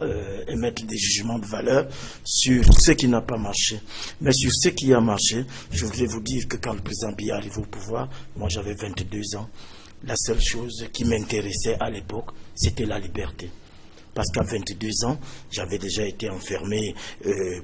émettre des jugements de valeur sur ce qui n'a pas marché. Mais sur ce qui a marché, je voudrais vous dire que quand le président Biya arrive au pouvoir, moi j'avais 22 ans, la seule chose qui m'intéressait à l'époque, c'était la liberté. Parce qu'à 22 ans, j'avais déjà été enfermé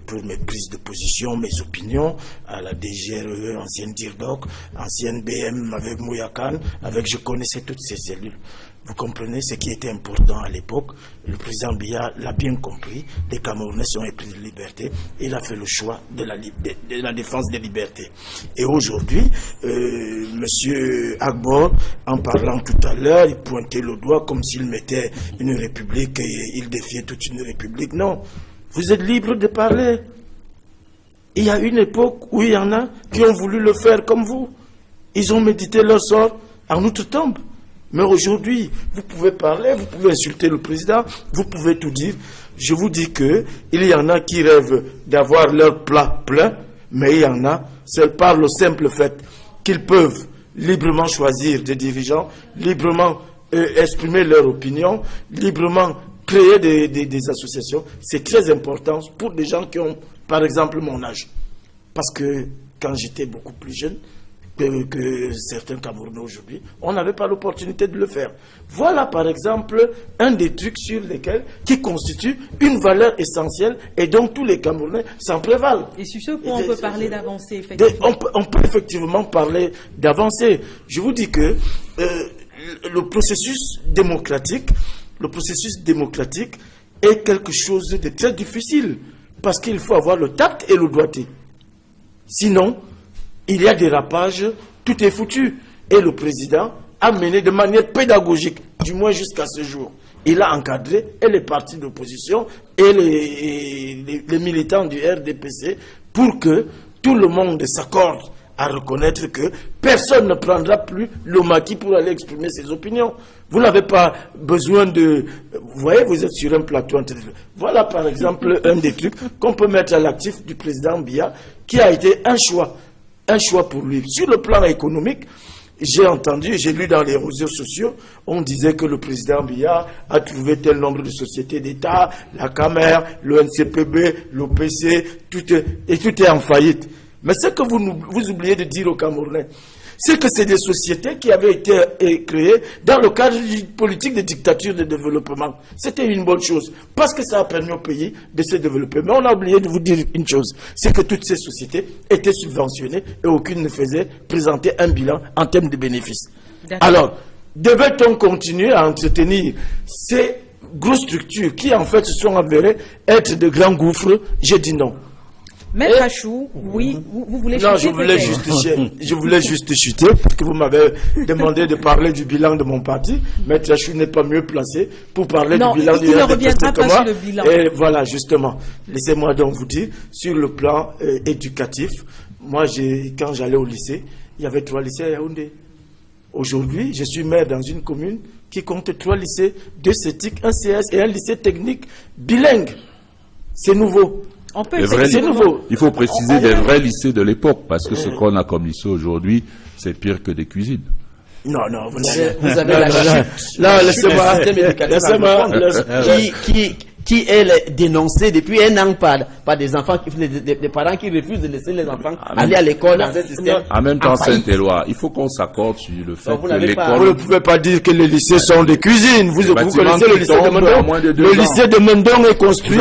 pour mes prises de position, mes opinions, à la DGRE, ancienne DIRDOC, ancienne BM avec Mouyakan, je connaissais toutes ces cellules. Vous comprenez ce qui était important à l'époque. Le président Biya l'a bien compris. Les Camerounais sont épris de liberté. Il a fait le choix de la défense des libertés. Et aujourd'hui, M. Agbor, en parlant tout à l'heure, il pointait le doigt comme s'il mettait une république et il défiait toute une république. Non, vous êtes libre de parler. Il y a une époque où il y en a qui ont voulu le faire comme vous. Ils ont médité leur sort en outre-tombe. Mais aujourd'hui, vous pouvez parler, vous pouvez insulter le président, vous pouvez tout dire. Je vous dis qu'il y en a qui rêvent d'avoir leur plat plein, mais il y en a, c'est par le simple fait qu'ils peuvent librement choisir des dirigeants, librement exprimer leur opinion, librement créer des associations. C'est très important pour des gens qui ont, par exemple, mon âge. Parce que quand j'étais beaucoup plus jeune, que certains Camerounais aujourd'hui, on n'avait pas l'opportunité de le faire. Voilà par exemple un des trucs sur lesquels qui constitue une valeur essentielle et donc tous les Camerounais s'en prévalent. Et sur ce point, on peut parler d'avancée, effectivement. On peut effectivement parler d'avancée. Je vous dis que le processus démocratique est quelque chose de très difficile, parce qu'il faut avoir le tact et le doigté. Sinon, il y a des rapages, tout est foutu. Et le président a mené de manière pédagogique, du moins jusqu'à ce jour. Il a encadré et les partis d'opposition et les militants du RDPC pour que tout le monde s'accorde à reconnaître que personne ne prendra plus le maquis pour aller exprimer ses opinions. Vous n'avez pas besoin de... Vous voyez, vous êtes sur un plateau. Voilà par exemple un des trucs qu'on peut mettre à l'actif du président Biya, qui a été un choix pour lui. Sur le plan économique, j'ai entendu, j'ai lu dans les réseaux sociaux, on disait que le président Biya a trouvé tel nombre de sociétés d'État, la CAMER, le NCPB, l'OPC, tout est en faillite. Mais ce que vous oubliez de dire aux Camerounais, c'est que c'est des sociétés qui avaient été créées dans le cadre d'une politique de dictature de développement. C'était une bonne chose, parce que ça a permis au pays de se développer. Mais on a oublié de vous dire une chose, c'est que toutes ces sociétés étaient subventionnées et aucune ne faisait présenter un bilan en termes de bénéfices. Alors, devait-on continuer à entretenir ces grosses structures qui en fait se sont avérées être de grands gouffres? J'ai dit non. Maître Achou, oui, vous voulez chuter? Non, je voulais juste chuter, parce que vous m'avez demandé de parler du bilan de mon parti. Maître Achou n'est pas mieux placé pour parler du bilan du RDPC. Il ne reviendra pas sur le bilan. Et voilà, justement. Laissez-moi donc vous dire, sur le plan éducatif, moi, quand j'allais au lycée, il y avait 3 lycées à Yaoundé. Aujourd'hui, je suis maire dans une commune qui compte 3 lycées, 2 CETIC, un CS et un lycée technique bilingue. C'est nouveau. C'est nouveau. Il faut préciser des vrais lycées de l'époque, parce que ce qu'on a comme lycée aujourd'hui, c'est pire que des cuisines. Non, vous avez la chute. Non, laissez-moi. Qui est dénoncé depuis un an par des enfants, des parents qui refusent de laisser les enfants aller à l'école dans un système. En même temps, Saint-Éloi, il faut qu'on s'accorde sur le fait que l'école... Vous ne pouvez pas dire que les lycées sont des cuisines. Vous connaissez le lycée de Mendon. Le lycée de Mendon est construit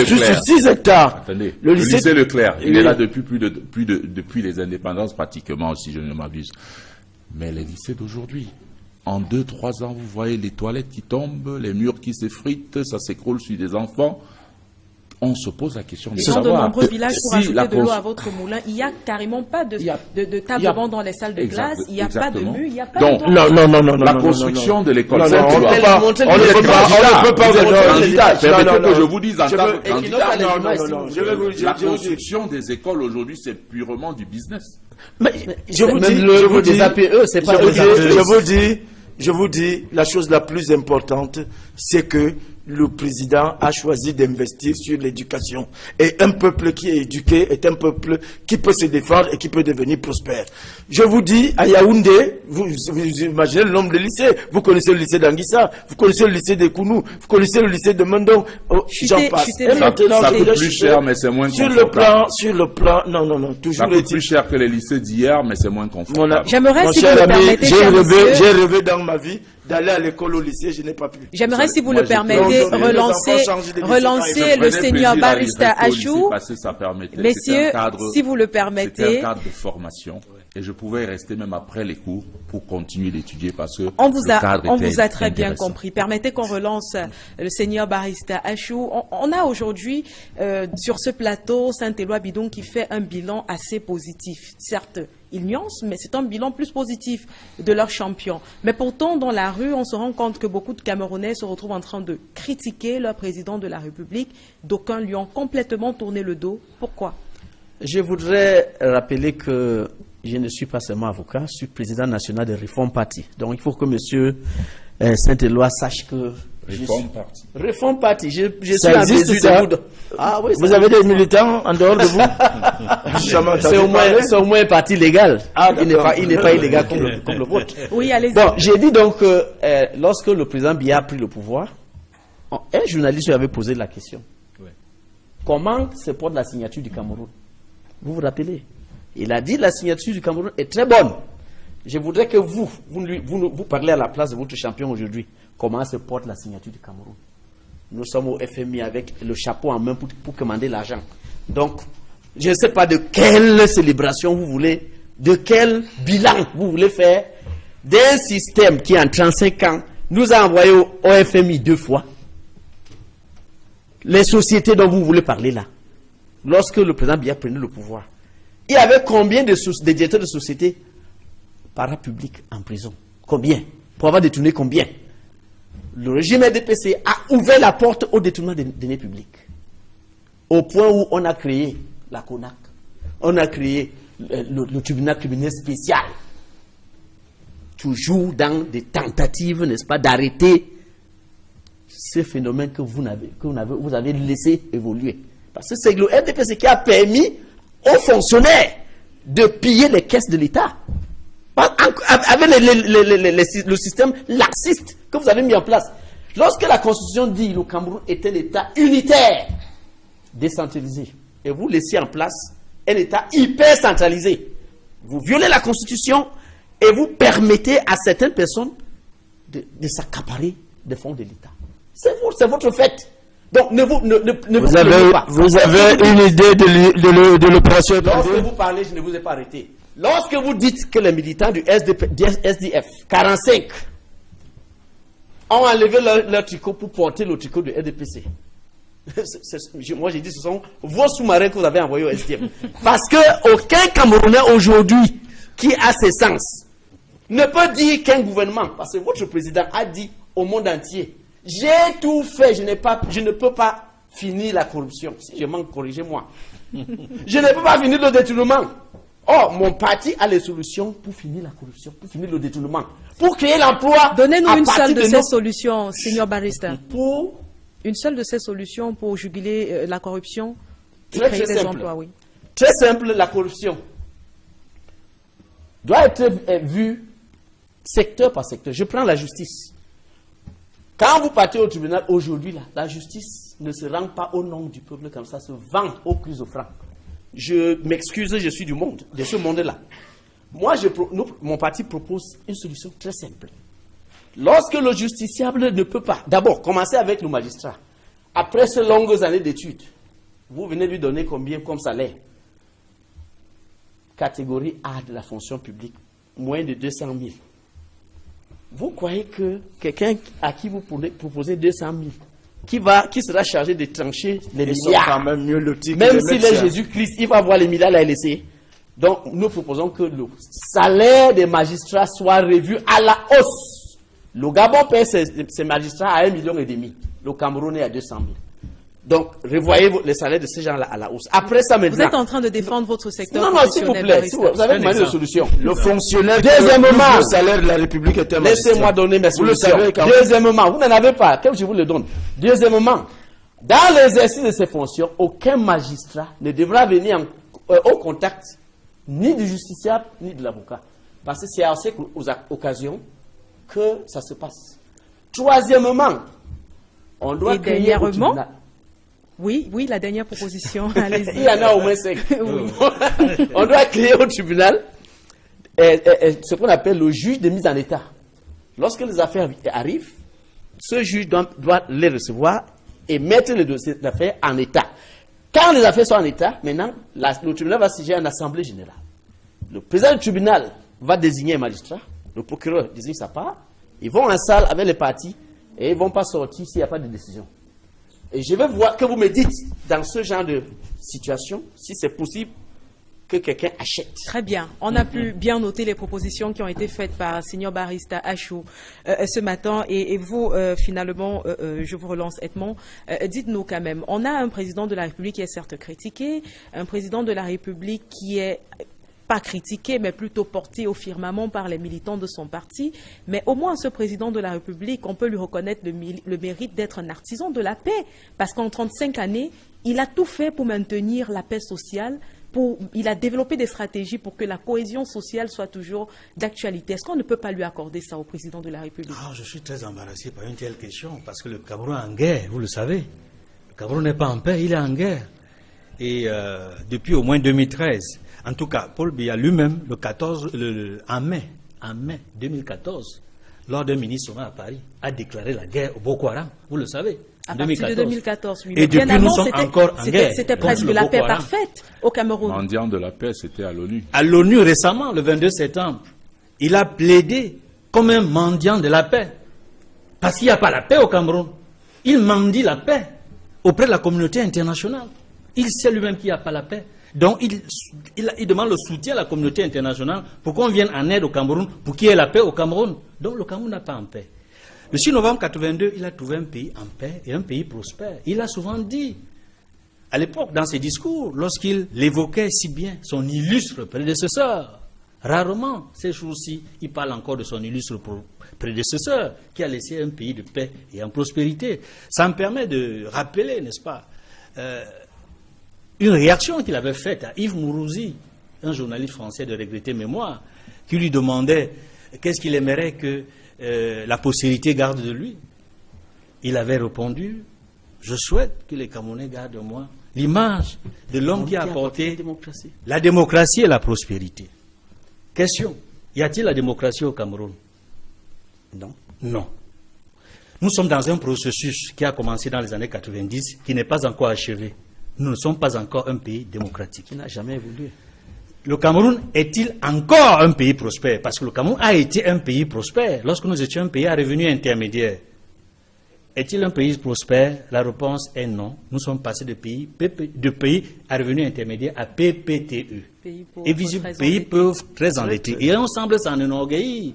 sur 6 hectares. Attendez, le lycée Leclerc, il est là depuis les indépendances pratiquement, si je ne m'abuse. Mais les lycées d'aujourd'hui... En 2-3 ans, vous voyez les toilettes qui tombent, les murs qui s'effritent, ça s'écroule sur des enfants. On se pose la question de savoir. Dans de nombreux villages, pour ajouter de l'eau à votre moulin, il n'y a carrément pas de table dans les salles de classe, il n'y a pas de mur, il n'y a pas de... Non. La construction de l'école on ne peut pas... Permettez que je vous dise en tant que candidat, la construction des écoles aujourd'hui, c'est purement du business. Mais je vous dis, la chose la plus importante, c'est que le président a choisi d'investir sur l'éducation. Et un peuple qui est éduqué est un peuple qui peut se défendre et qui peut devenir prospère. Je vous dis, à Yaoundé, vous imaginez le nombre de lycées. Vous connaissez le lycée d'Anguissa, vous connaissez le lycée de Kounou, vous connaissez le lycée de Mendon. J'en passe. Ça coûte plus cher, mais c'est moins confortable. Sur le plan, non, toujours. Ça coûte plus cher que les lycées d'hier, mais c'est moins confortable. J'aimerais, si vous le permettez, j'ai rêvé dans ma vie d'aller à l'école, au lycée, je n'ai pas pu. J'aimerais, si vous le permettez, relancer le seigneur Barista Achou. Messieurs, si vous le permettez. C'était un cadre de formation. Et je pouvais rester même après les cours pour continuer d'étudier parce que on vous a très bien compris. Permettez qu'on relance le seigneur Barista Achou. On a aujourd'hui sur ce plateau Saint-Éloi Bidon qui fait un bilan assez positif. Certes, ils nuancent, mais c'est un bilan plus positif de leur champion. Mais pourtant, dans la rue, on se rend compte que beaucoup de Camerounais se retrouvent en train de critiquer leur président de la République. D'aucuns lui ont complètement tourné le dos. Pourquoi? Je voudrais rappeler que je ne suis pas seulement avocat, je suis président national de Reform Party. Donc il faut que M. Saint-Éloi sache que... Reform Party. Je suis à mesure de... Ah oui, vous avez des militants en dehors de vous? C'est au moins un parti légal. Il n'est pas illégal comme le vôtre. Oui, allez-y. Bon, j'ai dit donc que lorsque le président Biya a pris le pouvoir, un journaliste lui avait posé la question. Oui. Comment se porte la signature du Cameroun? Vous vous rappelez? Il a dit la signature du Cameroun est très bonne. Je voudrais que vous parlez à la place de votre champion aujourd'hui. Comment se porte la signature du Cameroun? Nous sommes au FMI avec le chapeau en main pour commander l'argent. Donc, je ne sais pas de quelle célébration vous voulez, de quel bilan vous voulez faire d'un système qui en 35 ans nous a envoyé au FMI 2 fois. les sociétés dont vous voulez parler là, lorsque le président Biya prenait le pouvoir, il y avait combien de directeurs de sociétés parapubliques en prison? Combien? Pour avoir détourné combien? Le régime RDPC a ouvert la porte au détournement des deniers publics. Au point où on a créé la CONAC, on a créé le tribunal criminel spécial. Toujours dans des tentatives, n'est-ce pas, d'arrêter ce phénomène que vous avez laissé évoluer. Parce que c'est le RDPC qui a permis aux fonctionnaires de piller les caisses de l'État. Avec le système laxiste que vous avez mis en place. Lorsque la Constitution dit que le Cameroun est un État unitaire, décentralisé, et vous laissez en place un État hyper centralisé, vous violez la Constitution et vous permettez à certaines personnes de s'accaparer des fonds de l'État. C'est votre fait. Donc ne vous avez pas. Vous avez une idée de l'opération. Lorsque vous parlez, je ne vous ai pas arrêté. Lorsque vous dites que les militants du SDF 45 ont enlevé leur tricot pour porter le tricot du RDPC, moi j'ai dit ce sont vos sous-marins que vous avez envoyés au SDF. Parce qu'aucun Camerounais aujourd'hui qui a ses sens ne peut dire qu'un gouvernement, parce que votre président a dit au monde entier, j'ai tout fait, je ne peux pas finir la corruption. Si je manque, corrigez-moi. Je ne peux pas finir le détournement. Oh, mon parti a les solutions pour finir la corruption, pour finir le détournement, pour créer l'emploi. Donnez-nous une seule de ces solutions, Senior Barrister. Pour une seule de ces solutions pour juguler la corruption et très, créer très des simple. emplois, oui. Très simple, la corruption doit être vue secteur par secteur. Je prends la justice. Quand vous partez au tribunal aujourd'hui, la justice ne se rend pas au nom du peuple comme ça, se vend au plus au franc. Je m'excuse, je suis du monde, de ce monde-là. Moi, mon parti propose une solution très simple. Lorsque le justiciable ne peut pas, d'abord, commencer avec le magistrat. Après ces longues années d'études, vous venez lui donner combien comme salaire? Catégorie A de la fonction publique, moins de 200 000. Vous croyez que quelqu'un à qui vous proposez 200 000, qui sera chargé de trancher les milliards, quand même mieux lotis même s'il est Jésus-Christ, il va avoir les milliards à laisser. Donc, nous proposons que le salaire des magistrats soit revu à la hausse. Le Gabon paie ses magistrats à 1,5 million. Le Cameroun est à 200 000. Donc, revoyez les salaires de ces gens-là à la hausse. Après ça, maintenant... Vous êtes en train de défendre votre secteur Non, s'il vous plaît. Si vous avez demandé une solution. Le fonctionnaire... Deuxièmement, le salaire de la République est un magistrat. Laissez-moi donner mes solutions. Vous le savez, Deuxièmement, vous n'en avez pas. Que je vous le donne. Deuxièmement, dans l'exercice de ces fonctions, aucun magistrat ne devra venir au contact ni du justiciable, ni de l'avocat. Parce que c'est à ces occasions que ça se passe. Troisièmement, on doit créer au tribunal... Oui, la dernière proposition. Il y en a au moins 5. Oui. On doit créer au tribunal ce qu'on appelle le juge de mise en état. Lorsque les affaires arrivent, ce juge doit les recevoir et mettre le dossier d'affaires en état. Quand les affaires sont en état, maintenant, le tribunal va siéger en assemblée générale. Le président du tribunal va désigner un magistrat, le procureur désigne sa part, ils vont en salle avec les parties et ils ne vont pas sortir s'il n'y a pas de décision. Et je veux voir que vous me dites, dans ce genre de situation, si c'est possible que quelqu'un achète. Très bien. On a pu bien noter les propositions qui ont été faites par Senior Barrister Achou ce matin. Et vous, finalement, je vous relance, Edmond. Dites-nous quand même, on a un président de la République qui est certes critiqué, un président de la République qui est... pas critiqué, mais plutôt porté au firmament par les militants de son parti. Mais au moins, ce président de la République, on peut lui reconnaître le mérite d'être un artisan de la paix. Parce qu'en 35 années, il a tout fait pour maintenir la paix sociale. Il a développé des stratégies pour que la cohésion sociale soit toujours d'actualité. Est-ce qu'on ne peut pas lui accorder ça au président de la République? Je suis très embarrassé par une telle question, parce que le Cameroun est en guerre, vous le savez. Le Cameroun n'est pas en paix, il est en guerre. Et depuis au moins 2013, en tout cas, Paul Biya lui-même, en mai 2014, lors d'un mini-sommet à Paris, a déclaré la guerre au Boko Haram. Vous le savez. À partir de 2014, oui. Et depuis, nous sommes encore en guerre. C'était presque la paix parfaite au Cameroun. Mendiant de la paix, c'était à l'ONU. À l'ONU récemment, le 22 septembre, il a plaidé comme un mendiant de la paix. Parce qu'il n'y a pas la paix au Cameroun. Il mendie la paix. auprès de la communauté internationale. Il sait lui-même qu'il n'y a pas la paix. Donc il demande le soutien à la communauté internationale pour qu'on vienne en aide au Cameroun, pour qu'il y ait la paix au Cameroun. Donc le Cameroun n'a pas en paix. Le 6 novembre 82, il a trouvé un pays en paix et un pays prospère. Il a souvent dit, à l'époque, dans ses discours, lorsqu'il évoquait si bien son illustre prédécesseur, rarement, ces jours-ci, il parle encore de son illustre prédécesseur, qui a laissé un pays de paix et en prospérité. Ça me permet de rappeler, n'est-ce pas, une réaction qu'il avait faite à Yves Mourouzi, un journaliste français de regrettée mémoire, qui lui demandait qu'est-ce qu'il aimerait que la postérité garde de lui. Il avait répondu, je souhaite que les Camerounais gardent de moi l'image de l'homme qui a apporté la démocratie et la prospérité. Question, y a-t-il la démocratie au Cameroun? Non. Non. Nous sommes dans un processus qui a commencé dans les années 90, qui n'est pas encore achevé. Nous ne sommes pas encore un pays démocratique. Qui n'a jamais évolué. Le Cameroun est-il encore un pays prospère? Parce que le Cameroun a été un pays prospère lorsque nous étions un pays à revenu intermédiaire. Est-il un pays prospère? La réponse est non. Nous sommes passés de pays à revenu intermédiaire à PPTE. Pays pauvres très endettés. Et on semble s'en enorgueillir.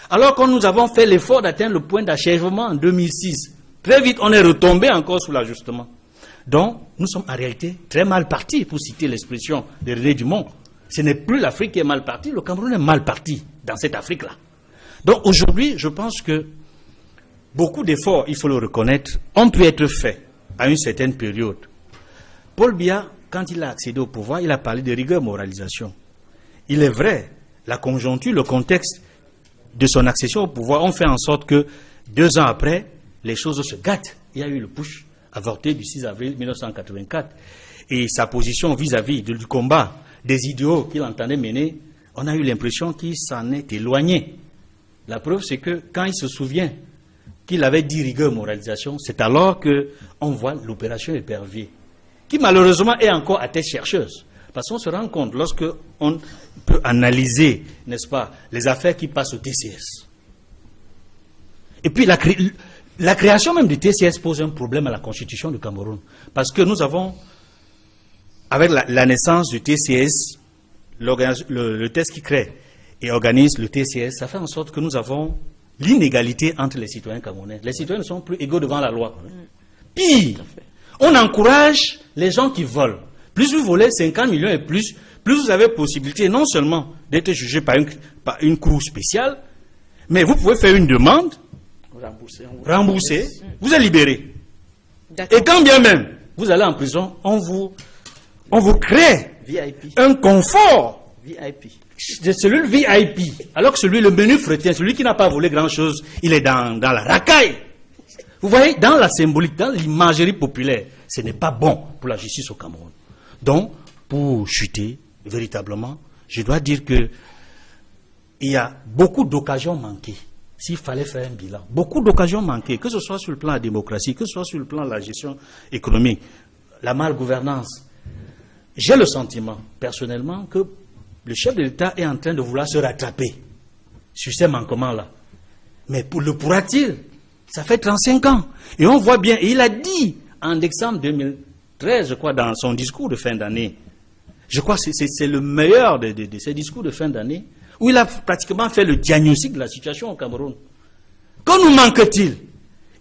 Alors que nous avons fait l'effort d'atteindre le point d'achèvement en 2006, très vite on est retombé encore sous l'ajustement. Donc, nous sommes en réalité très mal partis, pour citer l'expression de René Dumont. Ce n'est plus l'Afrique qui est mal partie, le Cameroun est mal parti dans cette Afrique-là. Donc aujourd'hui, je pense que beaucoup d'efforts, il faut le reconnaître, ont pu être faits à une certaine période. Paul Biya, quand il a accédé au pouvoir, il a parlé de rigueur moralisation. Il est vrai, la conjoncture, le contexte de son accession au pouvoir ont fait en sorte que 2 ans après, les choses se gâtent. Il y a eu le putsch avorté du 6 avril 1984. Et sa position vis-à-vis du combat des idéaux qu'il entendait mener, on a eu l'impression qu'il s'en est éloigné. La preuve, c'est que quand il se souvient qu'il avait dit rigueur moralisation, c'est alors qu'on voit l'opération Épervier, qui malheureusement est encore à tête chercheuse. Parce qu'on se rend compte, lorsqu'on peut analyser, n'est-ce pas, les affaires qui passent au TCS. Et puis la création même du TCS pose un problème à la constitution du Cameroun. Parce que nous avons, avec la naissance du TCS, le texte qui crée et organise le TCS, ça fait en sorte que nous avons l'inégalité entre les citoyens camerounais. Les citoyens ne sont plus égaux devant la loi. Pire, on encourage les gens qui volent. Plus vous volez 50 millions et plus vous avez possibilité non seulement d'être jugé par une cour spéciale, mais vous pouvez faire une demande, rembourser, vous êtes libéré. Et quand bien même vous allez en prison, on vous crée VIP. Un confort VIP. de celui VIP, alors que celui, le menu fretin, celui qui n'a pas volé grand-chose, il est dans la racaille. Vous voyez, dans la symbolique, dans l'imagerie populaire, ce n'est pas bon pour la justice au Cameroun. Donc, pour chuter, véritablement, je dois dire que il y a beaucoup d'occasions manquées. S'il fallait faire un bilan, beaucoup d'occasions manquées, que ce soit sur le plan de la démocratie, que ce soit sur le plan de la gestion économique, la malgouvernance. J'ai le sentiment, personnellement, que le chef de l'État est en train de vouloir se rattraper sur ces manquements-là. Mais le pourra-t-il? Ça fait 35 ans. Et on voit bien, et il a dit en décembre 2013, je crois, dans son discours de fin d'année, je crois que c'est le meilleur de ses discours de fin d'année, où il a pratiquement fait le diagnostic de la situation au Cameroun. Que nous manque-t-il?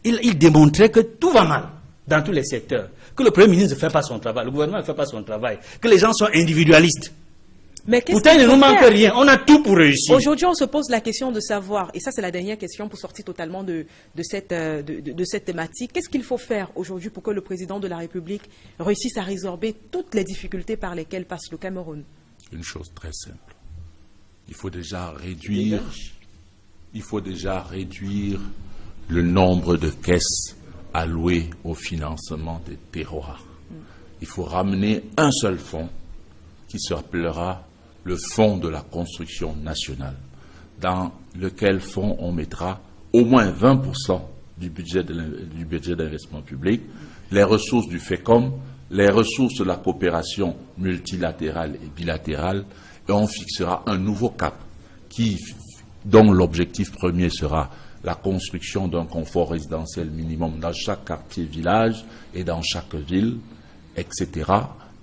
Il démontrait que tout va mal dans tous les secteurs, que le Premier ministre ne fait pas son travail, le gouvernement ne fait pas son travail, que les gens sont individualistes. Mais pourtant, il ne nous manque rien, on a tout pour réussir. Aujourd'hui, on se pose la question de savoir, et ça c'est la dernière question pour sortir totalement de cette thématique, qu'est-ce qu'il faut faire aujourd'hui pour que le président de la République réussisse à résorber toutes les difficultés par lesquelles passe le Cameroun? Une chose très simple. Il faut déjà réduire le nombre de caisses allouées au financement des terroirs. Il faut ramener un seul fonds qui s'appellera le fonds de la construction nationale, dans lequel fonds on mettra au moins 20% du budget d'investissement public, les ressources du FECOM, les ressources de la coopération multilatérale et bilatérale, et on fixera un nouveau cap dont l'objectif premier sera la construction d'un confort résidentiel minimum dans chaque quartier, village et dans chaque ville, etc.,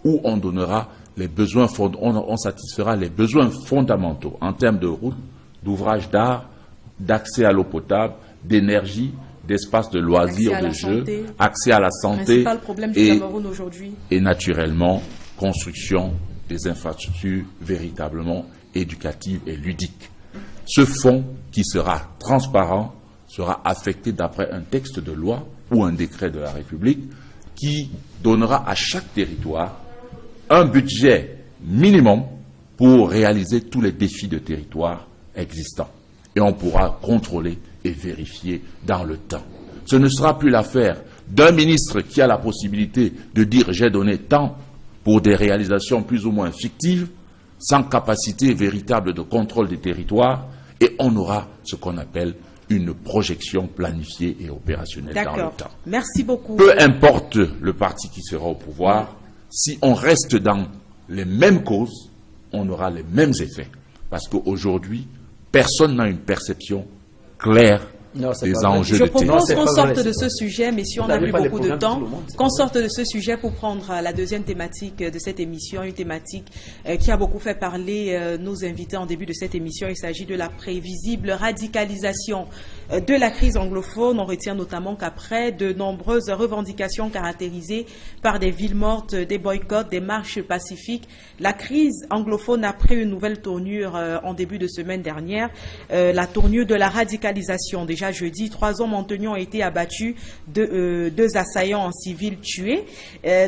où on donnera les besoins, on satisfera les besoins fondamentaux en termes de routes, d'ouvrages d'art, d'accès à l'eau potable, d'énergie, d'espaces de loisirs, de jeux, accès à la santé et naturellement construction des infrastructures véritablement éducatives et ludiques. Ce fonds qui sera transparent sera affecté d'après un texte de loi ou un décret de la République qui donnera à chaque territoire un budget minimum pour réaliser tous les défis de territoire existants. Et on pourra contrôler et vérifier dans le temps. Ce ne sera plus l'affaire d'un ministre qui a la possibilité de dire « j'ai donné tant » pour des réalisations plus ou moins fictives, sans capacité véritable de contrôle des territoires, et on aura ce qu'on appelle une projection planifiée et opérationnelle dans le temps. Merci beaucoup. Peu importe le parti qui sera au pouvoir, si on reste dans les mêmes causes, on aura les mêmes effets. Parce qu'aujourd'hui, personne n'a une perception claire des enjeux de terrain. Je propose qu'on sorte de ce sujet, messieurs, on n'a plus beaucoup de temps, qu'on sorte de ce sujet pour prendre la deuxième thématique de cette émission, une thématique qui a beaucoup fait parler nos invités en début de cette émission. Il s'agit de la prévisible radicalisation de la crise anglophone. On retient notamment qu'après de nombreuses revendications caractérisées par des villes mortes, des boycotts, des marches pacifiques, la crise anglophone a pris une nouvelle tournure en début de semaine dernière, la tournure de la radicalisation. Déjà jeudi, 3 hommes en tenue ont été abattus, 2 assaillants en civil tués.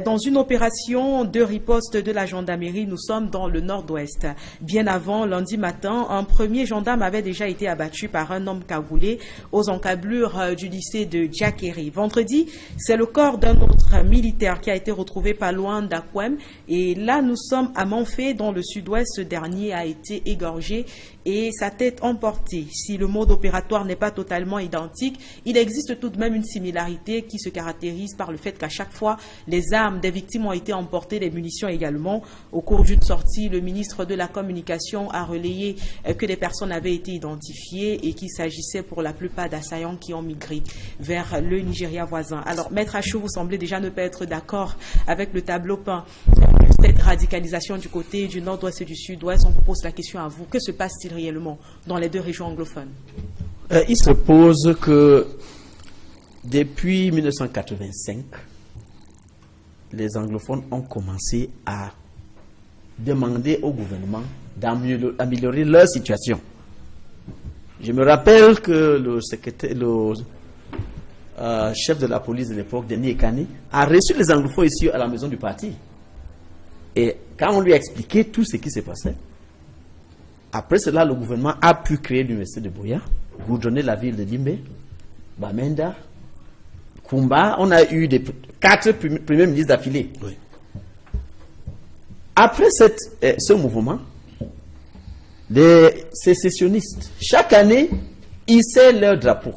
Dans une opération de riposte de la gendarmerie, nous sommes dans le nord-ouest. Bien avant, lundi matin, un premier gendarme avait déjà été abattu par un homme cagoulé aux encablures du lycée de Djakeri. Vendredi, c'est le corps d'un autre militaire qui a été retrouvé pas loin d'Akwem. Et là, nous sommes à Manfé, dans le sud-ouest. Ce dernier a été égorgé et sa tête emportée. Si le mode opératoire n'est pas totalement identique, il existe tout de même une similarité qui se caractérise par le fait qu'à chaque fois, les armes des victimes ont été emportées, les munitions également. Au cours d'une sortie, le ministre de la Communication a relayé que les personnes avaient été identifiées et qu'il s'agissait pour la plupart d'assaillants qui ont migré vers le Nigeria voisin. Alors, Maître Achou, vous semblez déjà ne pas être d'accord avec le tableau peint. Cette radicalisation du côté du nord-ouest et du sud-ouest, on vous pose la question à vous. Que se passe-t-il réellement dans les deux régions anglophones? Il se pose que depuis 1985, les anglophones ont commencé à demander au gouvernement d'améliorer leur situation. Je me rappelle que le chef de la police de l'époque, Denis Ekane, a reçu les anglophones ici à la maison du parti. Et quand on lui a expliqué tout ce qui s'est passé, après cela, le gouvernement a pu créer l'université de Buea, goudronner la ville de Limbe, Bamenda, Kumba. On a eu 4 premiers ministres d'affilée. Oui. Après ce mouvement, les sécessionnistes, chaque année, hissaient leur drapeau.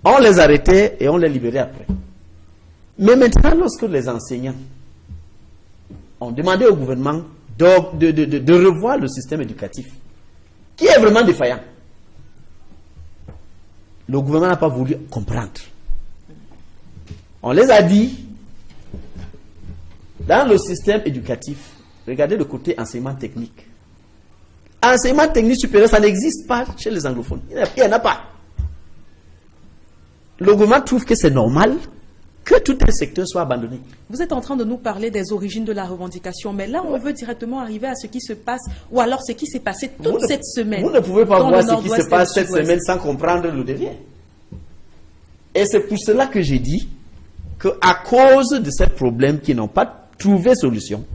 On les arrêtait et on les libérait après. Mais maintenant, lorsque les enseignants ont demandé au gouvernement de revoir le système éducatif, qui est vraiment défaillant, le gouvernement n'a pas voulu comprendre. On les a dit, dans le système éducatif, regardez le côté enseignement technique. Enseignement technique supérieur, ça n'existe pas chez les anglophones. Il n'y en a pas. Le gouvernement trouve que c'est normal que tout un secteur soit abandonné. Vous êtes en train de nous parler des origines de la revendication, mais là, on veut directement arriver à ce qui se passe, ou alors ce qui s'est passé toute cette semaine. Vous ne pouvez pas voir ce qui se passe cette semaine sans comprendre le derrière. Et c'est pour cela que j'ai dit qu'à cause de ces problèmes qui n'ont pas trouvé solution,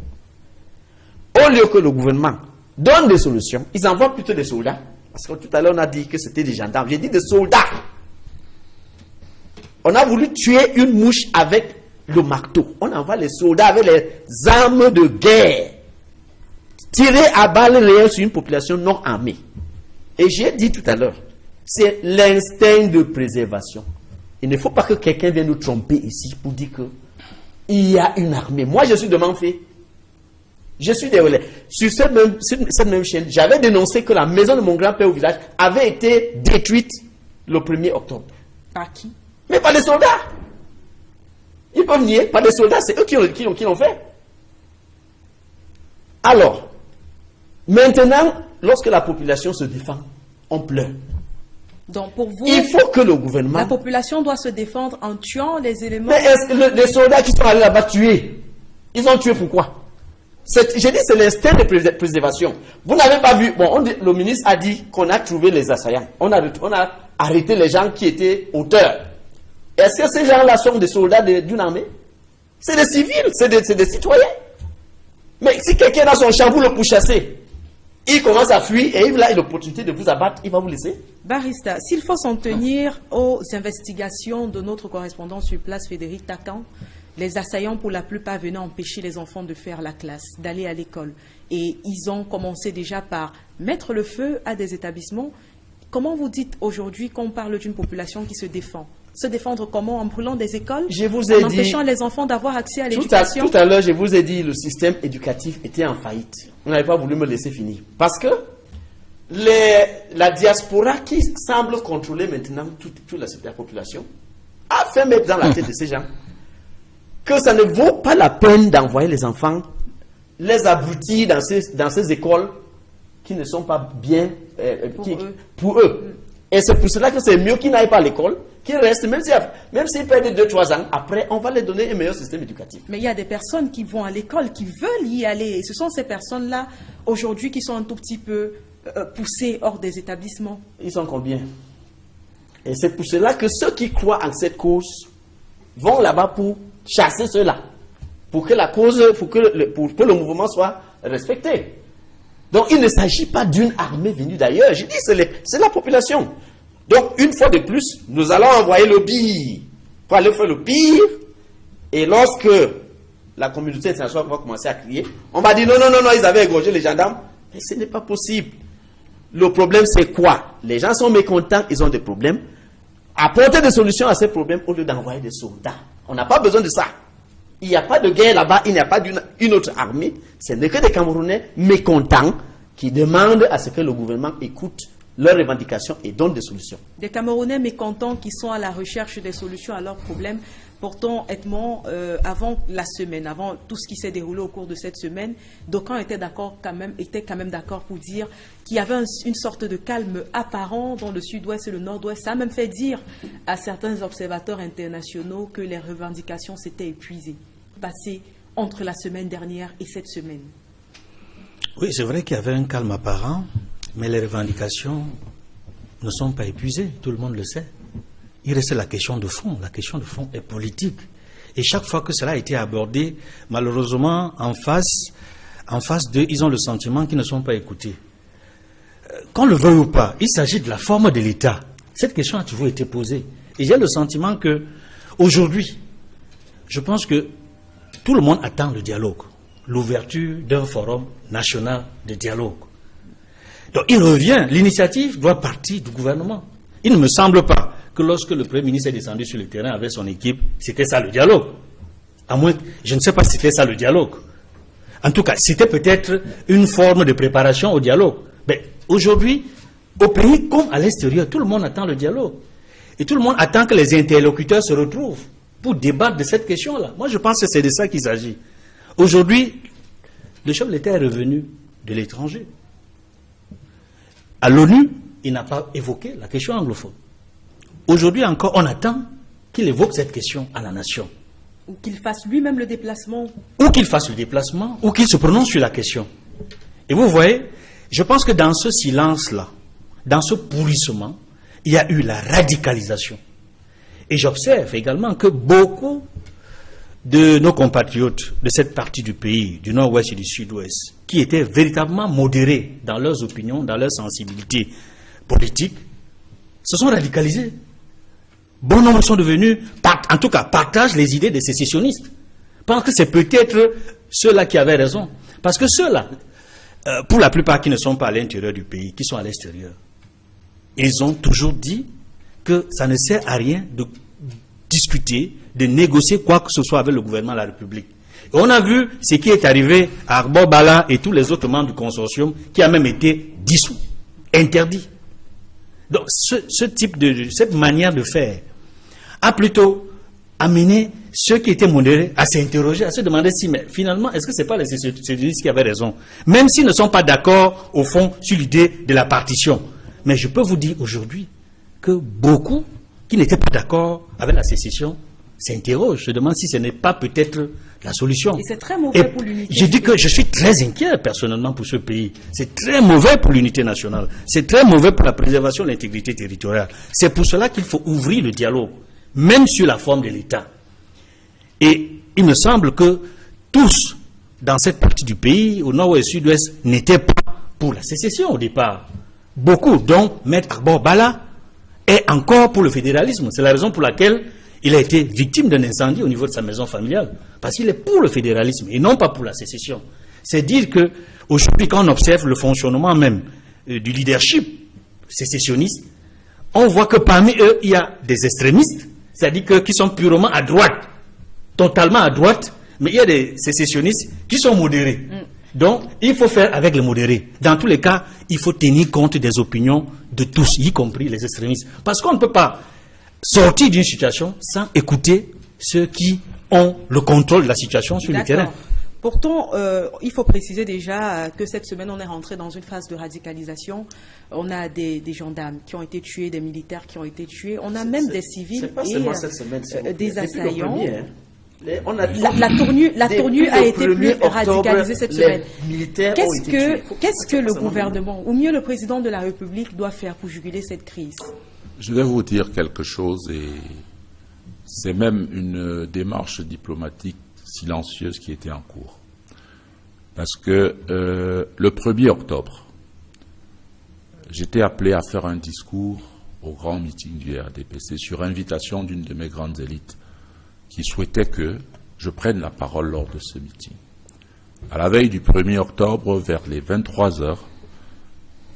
au lieu que le gouvernement donne des solutions, ils envoient plutôt des soldats. Parce que tout à l'heure, on a dit que c'était des gendarmes. J'ai dit des soldats. On a voulu tuer une mouche avec le marteau. On envoie les soldats avec les armes de guerre, tirer à balles réelles sur une population non armée. Et j'ai dit tout à l'heure, c'est l'instinct de préservation. Il ne faut pas que quelqu'un vienne nous tromper ici pour dire qu'il y a une armée. Moi, je suis de Manfé. Je suis désolé. Sur cette même chaîne, j'avais dénoncé que la maison de mon grand-père au village avait été détruite le 1er octobre. Par qui? Mais pas des soldats. Ils peuvent nier, pas des soldats, c'est eux qui l'ont fait. Alors, maintenant, lorsque la population se défend, on pleure. Donc pour vous, il faut que le gouvernement... La population doit se défendre en tuant les éléments... Mais est-ce que les soldats qui sont allés là-bas tuer, ils ont tué pourquoi? J'ai dit c'est l'instinct de préservation. Vous n'avez pas vu... Bon, le ministre a dit qu'on a trouvé les assaillants. On a arrêté les gens qui étaient auteurs. Est-ce que ces gens-là sont des soldats d'une armée? C'est des civils, c'est des citoyens. Mais si quelqu'un a son champ, vous le pourchassez. Il commence à fuir et il a l'opportunité de vous abattre, il va vous laisser. Barista, s'il faut s'en tenir aux investigations de notre correspondant sur place, Frédéric Takan, les assaillants pour la plupart venaient empêcher les enfants de faire la classe, d'aller à l'école. Et ils ont commencé déjà par mettre le feu à des établissements. Comment vous dites aujourd'hui qu'on parle d'une population qui se défend? Se défendre comment? En brûlant des écoles? Je vous ai en empêchant les enfants d'avoir accès à l'éducation? Tout à l'heure, je vous ai dit le système éducatif était en faillite. Vous n'avez pas voulu me laisser finir. Parce que la diaspora qui semble contrôler maintenant toute la population a fait mettre dans la tête de ces gens que ça ne vaut pas la peine d'envoyer les enfants, les abrutis dans ces écoles qui ne sont pas bien pour eux. Et c'est pour cela que c'est mieux qu'ils n'aillent pas à l'école, qu'ils restent, même s'ils perdent 2-3 ans, après, on va les donner un meilleur système éducatif. Mais il y a des personnes qui vont à l'école, qui veulent y aller. Et ce sont ces personnes-là, aujourd'hui, qui sont un tout petit peu poussées hors des établissements. Ils sont combien? Et c'est pour cela que ceux qui croient en cette cause vont là-bas pour chasser ceux-là. Pour que la cause, pour que le mouvement soit respecté. Donc, il ne s'agit pas d'une armée venue d'ailleurs. Je dis, c'est la population. Donc, une fois de plus, nous allons envoyer le pire pour aller faire le pire. Et lorsque la communauté internationale va commencer à crier, on va dire non, ils avaient égorgé les gendarmes. Mais ce n'est pas possible. Le problème, c'est quoi? Les gens sont mécontents, ils ont des problèmes. Apporter des solutions à ces problèmes au lieu d'envoyer des soldats. On n'a pas besoin de ça. Il n'y a pas de guerre là-bas, il n'y a pas une autre armée. Ce n'est que des Camerounais mécontents qui demandent à ce que le gouvernement écoute leurs revendications et donne des solutions. Des Camerounais mécontents qui sont à la recherche des solutions à leurs problèmes. Pourtant, Edmond, avant la semaine, avant tout ce qui s'est déroulé au cours de cette semaine, d'aucuns étaient quand même d'accord pour dire qu'il y avait une sorte de calme apparent dans le sud-ouest et le nord-ouest. Ça a même fait dire à certains observateurs internationaux que les revendications s'étaient épuisées, passées entre la semaine dernière et cette semaine. Oui, c'est vrai qu'il y avait un calme apparent, mais les revendications ne sont pas épuisées, tout le monde le sait. Il reste la question de fond. La question de fond est politique. Et chaque fois que cela a été abordé, malheureusement, en face d'eux, ils ont le sentiment qu'ils ne sont pas écoutés. Qu'on le veuille ou pas, il s'agit de la forme de l'État. Cette question a toujours été posée. Et j'ai le sentiment que, aujourd'hui, je pense que tout le monde attend le dialogue, l'ouverture d'un forum national de dialogue. Donc il revient, l'initiative doit partir du gouvernement. Il ne me semble pas que lorsque le Premier ministre est descendu sur le terrain avec son équipe, c'était ça le dialogue. À moins, je ne sais pas si c'était ça le dialogue. En tout cas, c'était peut-être une forme de préparation au dialogue. Mais aujourd'hui, au pays comme à l'extérieur, tout le monde attend le dialogue. Et tout le monde attend que les interlocuteurs se retrouvent pour débattre de cette question-là. Moi, je pense que c'est de ça qu'il s'agit. Aujourd'hui, le chef de l'État est revenu de l'étranger. À l'ONU, il n'a pas évoqué la question anglophone. Aujourd'hui encore, on attend qu'il évoque cette question à la nation. Ou qu'il fasse lui-même le déplacement. Ou qu'il fasse le déplacement, ou qu'il se prononce sur la question. Et vous voyez, je pense que dans ce silence-là, dans ce pourrissement, il y a eu la radicalisation. Et j'observe également que beaucoup de nos compatriotes de cette partie du pays, du nord-ouest et du sud-ouest, qui étaient véritablement modérés dans leurs opinions, dans leurs sensibilités politiques, se sont radicalisés. Bon nombre sont devenus, en tout cas, partagent les idées des sécessionnistes. Parce que c'est peut-être ceux-là qui avaient raison. Parce que ceux-là, pour la plupart qui ne sont pas à l'intérieur du pays, qui sont à l'extérieur, ils ont toujours dit que ça ne sert à rien de discuter, de négocier quoi que ce soit avec le gouvernement de la République. Et on a vu ce qui est arrivé à Arbo Bala et tous les autres membres du consortium qui a même été dissous, interdit. Donc cette manière de faire a plutôt amené ceux qui étaient modérés à s'interroger, à se demander si, mais finalement, est-ce que ce n'est pas les sécessionnistes qui avaient raison? Même s'ils ne sont pas d'accord, au fond, sur l'idée de la partition. Mais je peux vous dire aujourd'hui que beaucoup qui n'étaient pas d'accord avec la sécession s'interrogent, se demandent si ce n'est pas peut-être la solution. Et c'est très mauvais pour l'unité. Je dis que je suis très inquiet personnellement pour ce pays. C'est très mauvais pour l'unité nationale. C'est très mauvais pour la préservation de l'intégrité territoriale. C'est pour cela qu'il faut ouvrir le dialogue, même sur la forme de l'État. Et il me semble que tous, dans cette partie du pays, au nord et au sud-ouest, n'étaient pas pour la sécession au départ. Beaucoup, dont Maître Agbor Bala, est encore pour le fédéralisme. C'est la raison pour laquelle il a été victime d'un incendie au niveau de sa maison familiale. Parce qu'il est pour le fédéralisme et non pas pour la sécession. C'est dire que, aujourd'hui, quand on observe le fonctionnement même du leadership sécessionniste, on voit que parmi eux, il y a des extrémistes, c'est-à-dire qui sont purement à droite, totalement à droite, mais il y a des sécessionnistes qui sont modérés. Donc, il faut faire avec les modérés. Dans tous les cas, il faut tenir compte des opinions de tous, y compris les extrémistes. Parce qu'on ne peut pas sortir d'une situation sans écouter ceux qui ont le contrôle de la situation sur le terrain. Pourtant, il faut préciser déjà que cette semaine, on est rentré dans une phase de radicalisation. On a des gendarmes qui ont été tués, des militaires qui ont été tués. On a même des civils et des assaillants. La tournure a été plus radicalisée cette semaine. Qu'est-ce que le gouvernement, ou mieux le président de la République, doit faire pour juguler cette crise? Je vais vous dire quelque chose, et c'est même une démarche diplomatique silencieuse qui était en cours. Parce que le 1er octobre, j'étais appelé à faire un discours au grand meeting du RDPC sur invitation d'une de mes grandes élites qui souhaitait que je prenne la parole lors de ce meeting. À la veille du 1er octobre, vers les 23 heures,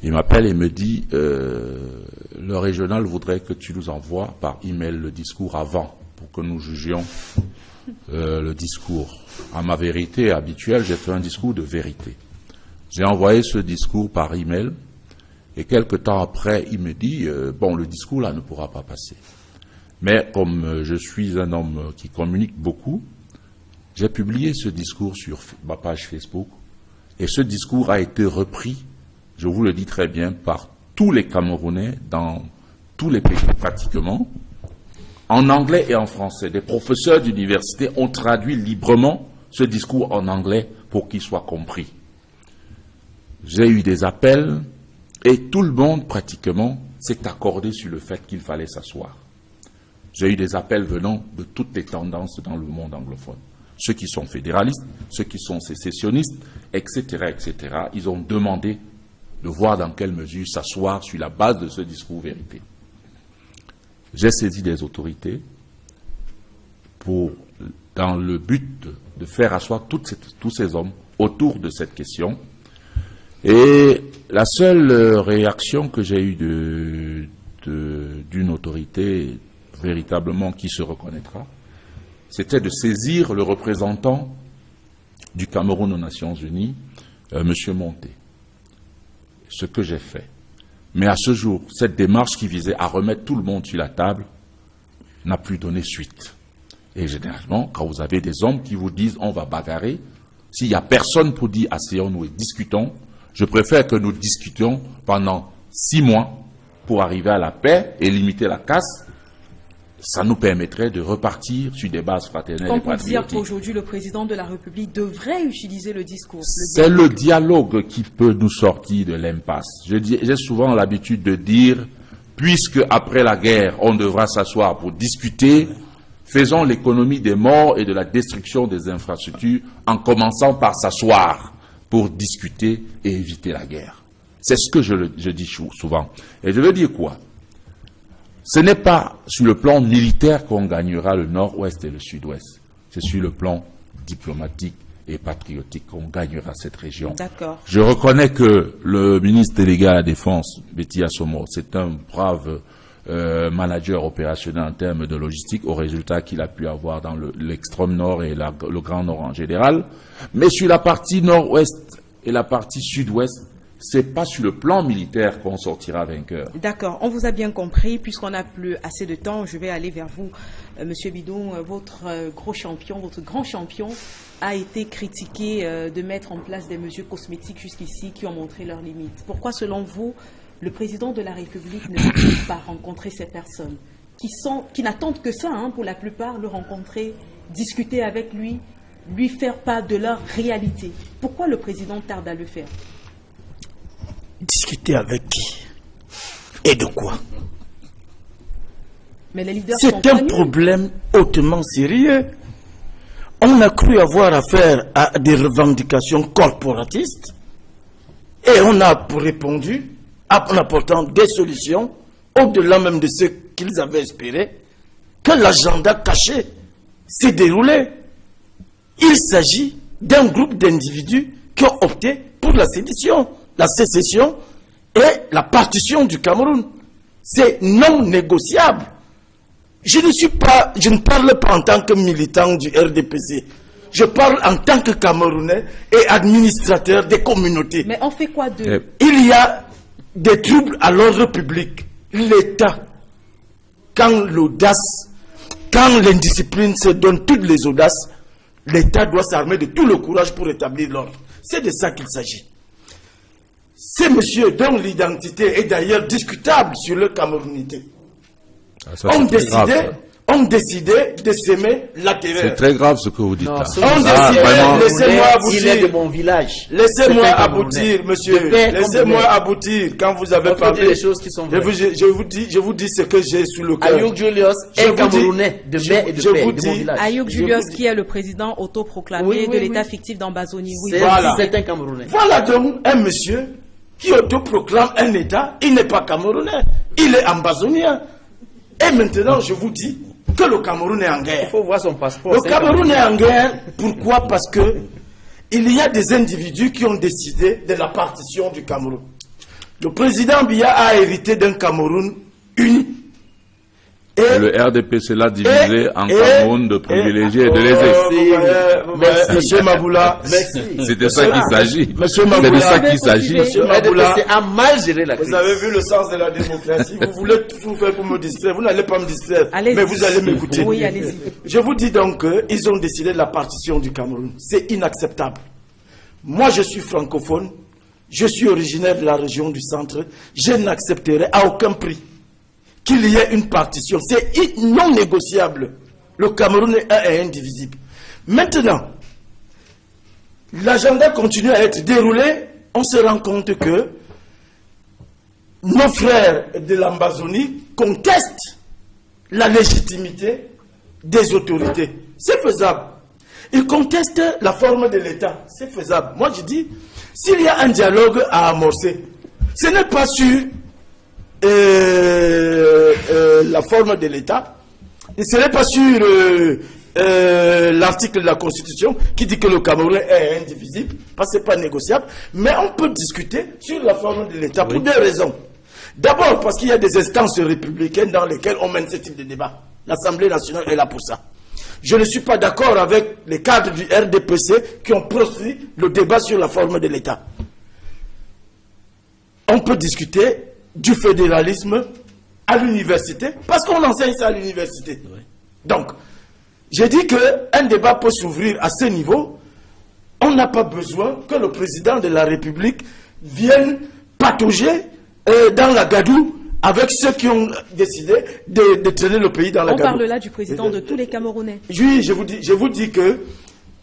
il m'appelle et me dit le régional voudrait que tu nous envoies par email le discours avant pour que nous jugions le discours. À ma vérité habituelle, j'ai fait un discours de vérité. J'ai envoyé ce discours par email et quelque temps après, il me dit bon, le discours là ne pourra pas passer. Mais comme je suis un homme qui communique beaucoup, j'ai publié ce discours sur ma page Facebook et ce discours a été repris, je vous le dis très bien, par tous les Camerounais dans tous les pays pratiquement, en anglais et en français. Des professeurs d'université ont traduit librement ce discours en anglais pour qu'il soit compris. J'ai eu des appels et tout le monde pratiquement s'est accordé sur le fait qu'il fallait s'asseoir. J'ai eu des appels venant de toutes les tendances dans le monde anglophone. Ceux qui sont fédéralistes, ceux qui sont sécessionnistes, etc., etc. Ils ont demandé de voir dans quelle mesure s'asseoir sur la base de ce discours vérité. J'ai saisi des autorités dans le but de faire asseoir tous ces hommes autour de cette question. Et la seule réaction que j'ai eue d'une autorité véritablement qui se reconnaîtra, c'était de saisir le représentant du Cameroun aux Nations Unies, M. Monté. Ce que j'ai fait. Mais à ce jour, cette démarche qui visait à remettre tout le monde sur la table n'a plus donné suite. Et généralement, quand vous avez des hommes qui vous disent on va bagarrer, s'il n'y a personne pour dire asseyons-nous et discutons, je préfère que nous discutions pendant 6 mois pour arriver à la paix et limiter la casse. Ça nous permettrait de repartir sur des bases fraternelles et patriotiques. On peut dire qu'aujourd'hui, le président de la République devrait utiliser le discours. C'est le dialogue qui peut nous sortir de l'impasse. J'ai souvent l'habitude de dire, puisque après la guerre, on devra s'asseoir pour discuter, faisons l'économie des morts et de la destruction des infrastructures en commençant par s'asseoir pour discuter et éviter la guerre. C'est ce que je dis souvent. Et je veux dire quoi? Ce n'est pas sur le plan militaire qu'on gagnera le nord-ouest et le sud-ouest. C'est sur le plan diplomatique et patriotique qu'on gagnera cette région. D'accord. Je reconnais que le ministre délégué à la Défense, Betty Assomo, c'est un brave manager opérationnel en termes de logistique, au résultat qu'il a pu avoir dans l'extrême nord et le grand nord en général. Mais sur la partie nord-ouest et la partie sud-ouest, c'est pas sur le plan militaire qu'on sortira vainqueur. D'accord, on vous a bien compris. Puisqu'on n'a plus assez de temps, je vais aller vers vous, Monsieur Bidon. Votre gros champion, votre grand champion a été critiqué de mettre en place des mesures cosmétiques jusqu'ici qui ont montré leurs limites. Pourquoi, selon vous, le président de la République ne veut pas rencontrer ces personnes qui n'attendent que ça, hein, pour la plupart, le rencontrer, discuter avec lui faire part de leur réalité? Pourquoi le président tarde à le faire? Discuter avec qui et de quoi? Mais les leaders C'est un problème hautement sérieux. On a cru avoir affaire à des revendications corporatistes et on a répondu en apportant des solutions au-delà même de ce qu'ils avaient espéré, que l'agenda caché s'est déroulé. Il s'agit d'un groupe d'individus qui ont opté pour la sédition, la sécession et la partition du Cameroun. C'est non négociable. Je ne parle pas en tant que militant du RDPC. Je parle en tant que Camerounais et administrateur des communautés. Mais on fait quoi de... Il y a des troubles à l'ordre public. L'État, quand l'indiscipline se donne toutes les audaces, l'État doit s'armer de tout le courage pour établir l'ordre. C'est de ça qu'il s'agit. Ces messieurs dont l'identité est d'ailleurs discutable sur leur camerounité ont décidé de s'aimer la terreur. C'est très grave ce que vous dites là. Laissez-moi aboutir. Il est de mon village. Laissez-moi aboutir, monsieur. Laissez-moi aboutir. Quand vous avez parlé des choses qui sont vraies. Je vous dis ce que j'ai sous le cœur. Ayouk Julius est Camerounais de mère et de père de mon village. Ayouk Julius qui est le président autoproclamé de l'État fictif d'Ambazonie. Oui, c'est un Camerounais. Voilà donc un monsieur qui autoproclame un État. Il n'est pas Camerounais. Il est ambazonien. Et maintenant, je vous dis que le Cameroun est en guerre. Il faut voir son passeport. Le Cameroun est en guerre. Pourquoi? Parce que il y a des individus qui ont décidé de la partition du Cameroun. Le président Biya a hérité d'un Cameroun uni. Et le RDPC l'a divisé en Cameroun de privilégiés et de lésés. Monsieur Maboula, c'est de ça qu'il s'agit. Monsieur Maboula, c'est de ça qu'il s'agit. Monsieur Maboula, a mal géré la crise. Vous avez vu le sens de la démocratie. Vous voulez tout faire pour me distraire. Vous n'allez pas me distraire, mais vous allez m'écouter. Oui, allez-y. Je vous dis donc qu'ils ont décidé de la partition du Cameroun. C'est inacceptable. Moi, je suis francophone. Je suis originaire de la région du centre. Je n'accepterai à aucun prix qu'il y ait une partition. C'est non négociable. Le Cameroun est un et indivisible. Maintenant, l'agenda continue à être déroulé. On se rend compte que nos frères de l'Ambazonie contestent la légitimité des autorités. C'est faisable. Ils contestent la forme de l'État. C'est faisable. Moi, je dis, s'il y a un dialogue à amorcer, ce n'est pas sur la forme de l'État. Et ce n'est pas sur l'article de la Constitution qui dit que le Cameroun est indivisible, parce que ce n'est pas négociable. Mais on peut discuter sur la forme de l'État pour deux raisons. D'abord, parce qu'il y a des instances républicaines dans lesquelles on mène ce type de débat. L'Assemblée nationale est là pour ça. Je ne suis pas d'accord avec les cadres du RDPC qui ont proscrit le débat sur la forme de l'État. On peut discuter du fédéralisme à l'université, parce qu'on enseigne ça à l'université. Oui. Donc, j'ai dit qu'un débat peut s'ouvrir à ce niveau. On n'a pas besoin que le président de la République vienne patauger dans la gadoue avec ceux qui ont décidé de traîner le pays dans la gadoue. On parle là du président de tous les Camerounais. Oui, je vous dis que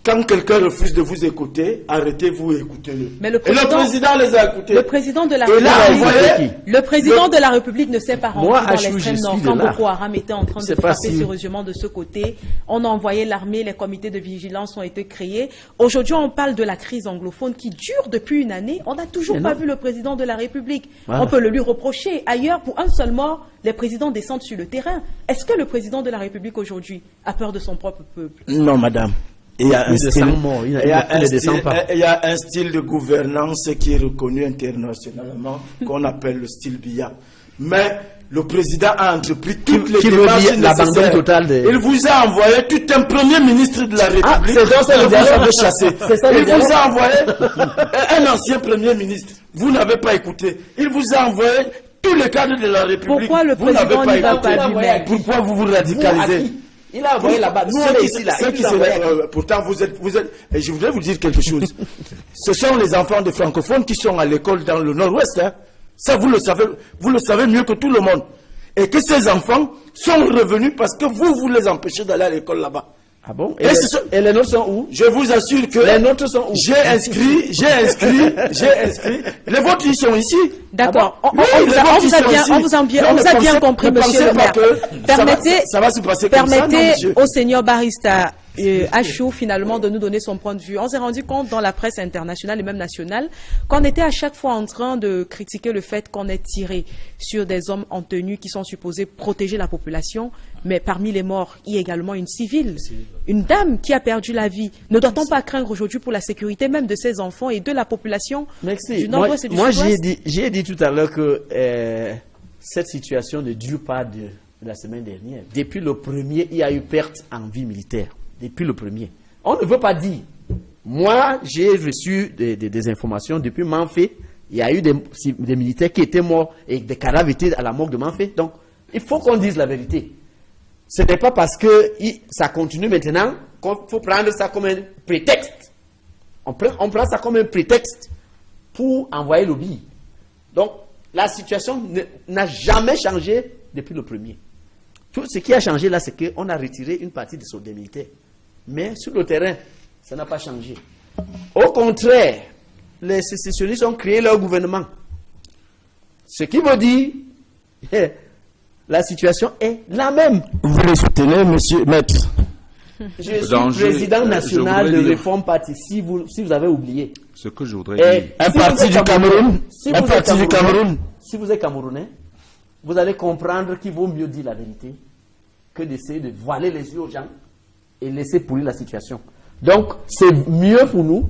quand quelqu'un refuse de vous écouter, arrêtez-vous et écoutez-le. Mais le président, et le président les a écoutés. Le président de la République, de la République ne s'est pas rendu dans l'extrême nord. Quand Boko Haram était en train de frapper sérieusement de ce côté, on a envoyé l'armée, les comités de vigilance ont été créés. Aujourd'hui, on parle de la crise anglophone qui dure depuis une année. On n'a toujours pas vu le président de la République. Voilà. On peut le lui reprocher. Ailleurs, pour un seul mort, les présidents descendent sur le terrain. Est-ce que le président de la République aujourd'hui a peur de son propre peuple? Non, madame. Il y a un style de gouvernance qui est reconnu internationalement, qu'on appelle le style Biya. Mais le président a entrepris toutes les démarches nécessaires. Il vous a envoyé tout un premier ministre de la République que vous avez chassé. Il vous a envoyé un ancien premier ministre. Vous n'avez pas écouté. Il vous a envoyé tous les cadres de la République. Pourquoi le président n'y va pas lui-même? Pourquoi vous vous radicalisez? Il a envoyé là-bas. Nous, on est ici, là. Pourtant, vous êtes... Et je voudrais vous dire quelque chose. Ce sont les enfants de francophones qui sont à l'école dans le nord-ouest. Hein. Ça, vous le savez mieux que tout le monde. Et que ces enfants sont revenus parce que vous les empêchez d'aller à l'école là-bas. Ah bon? Et les nôtres sont où? Je vous assure que les nôtres sont où? J'ai inscrit. Les vôtres, ils sont ici. D'accord. On vous a bien compris, monsieur le maire. Ça va se passer comme ça, non, monsieur? Au seigneur barista Achou, finalement, de nous donner son point de vue. On s'est rendu compte dans la presse internationale et même nationale qu'on était à chaque fois en train de critiquer le fait qu'on ait tiré sur des hommes en tenue qui sont supposés protéger la population. Mais parmi les morts, il y a également une civile, une dame qui a perdu la vie. Ne doit-on pas craindre aujourd'hui pour la sécurité même de ses enfants et de la population du nord-ouest et du sud-ouest? Moi, j'ai dit tout à l'heure que cette situation ne dure pas de la semaine dernière. Depuis le premier, il y a eu perte en vie militaire. Depuis le premier. On ne veut pas dire. Moi, j'ai reçu des informations depuis Manfé. Il y a eu des militaires qui étaient morts et des cadavres étaient à la morgue de Manfé. Donc, il faut qu'on dise la vérité. Ce n'est pas parce que ça continue maintenant qu'il faut prendre ça comme un prétexte. On prend ça comme un prétexte pour envoyer le billet. Donc, la situation n'a jamais changé depuis le premier. Tout ce qui a changé là, c'est qu'on a retiré une partie des militaires. Mais sur le terrain, ça n'a pas changé. Au contraire, les sécessionnistes ont créé leur gouvernement. Ce qui veut dire la situation est la même. Vous les soutenez, monsieur Maître? Je suis président national de Réforme Parti, si vous avez oublié. Ce que je voudrais dire. Un parti du Cameroun. Un parti du Cameroun. Si vous êtes Camerounais, vous allez comprendre qu'il vaut mieux dire la vérité que d'essayer de voiler les yeux aux gens et laisser pourrir la situation. Donc, c'est mieux pour nous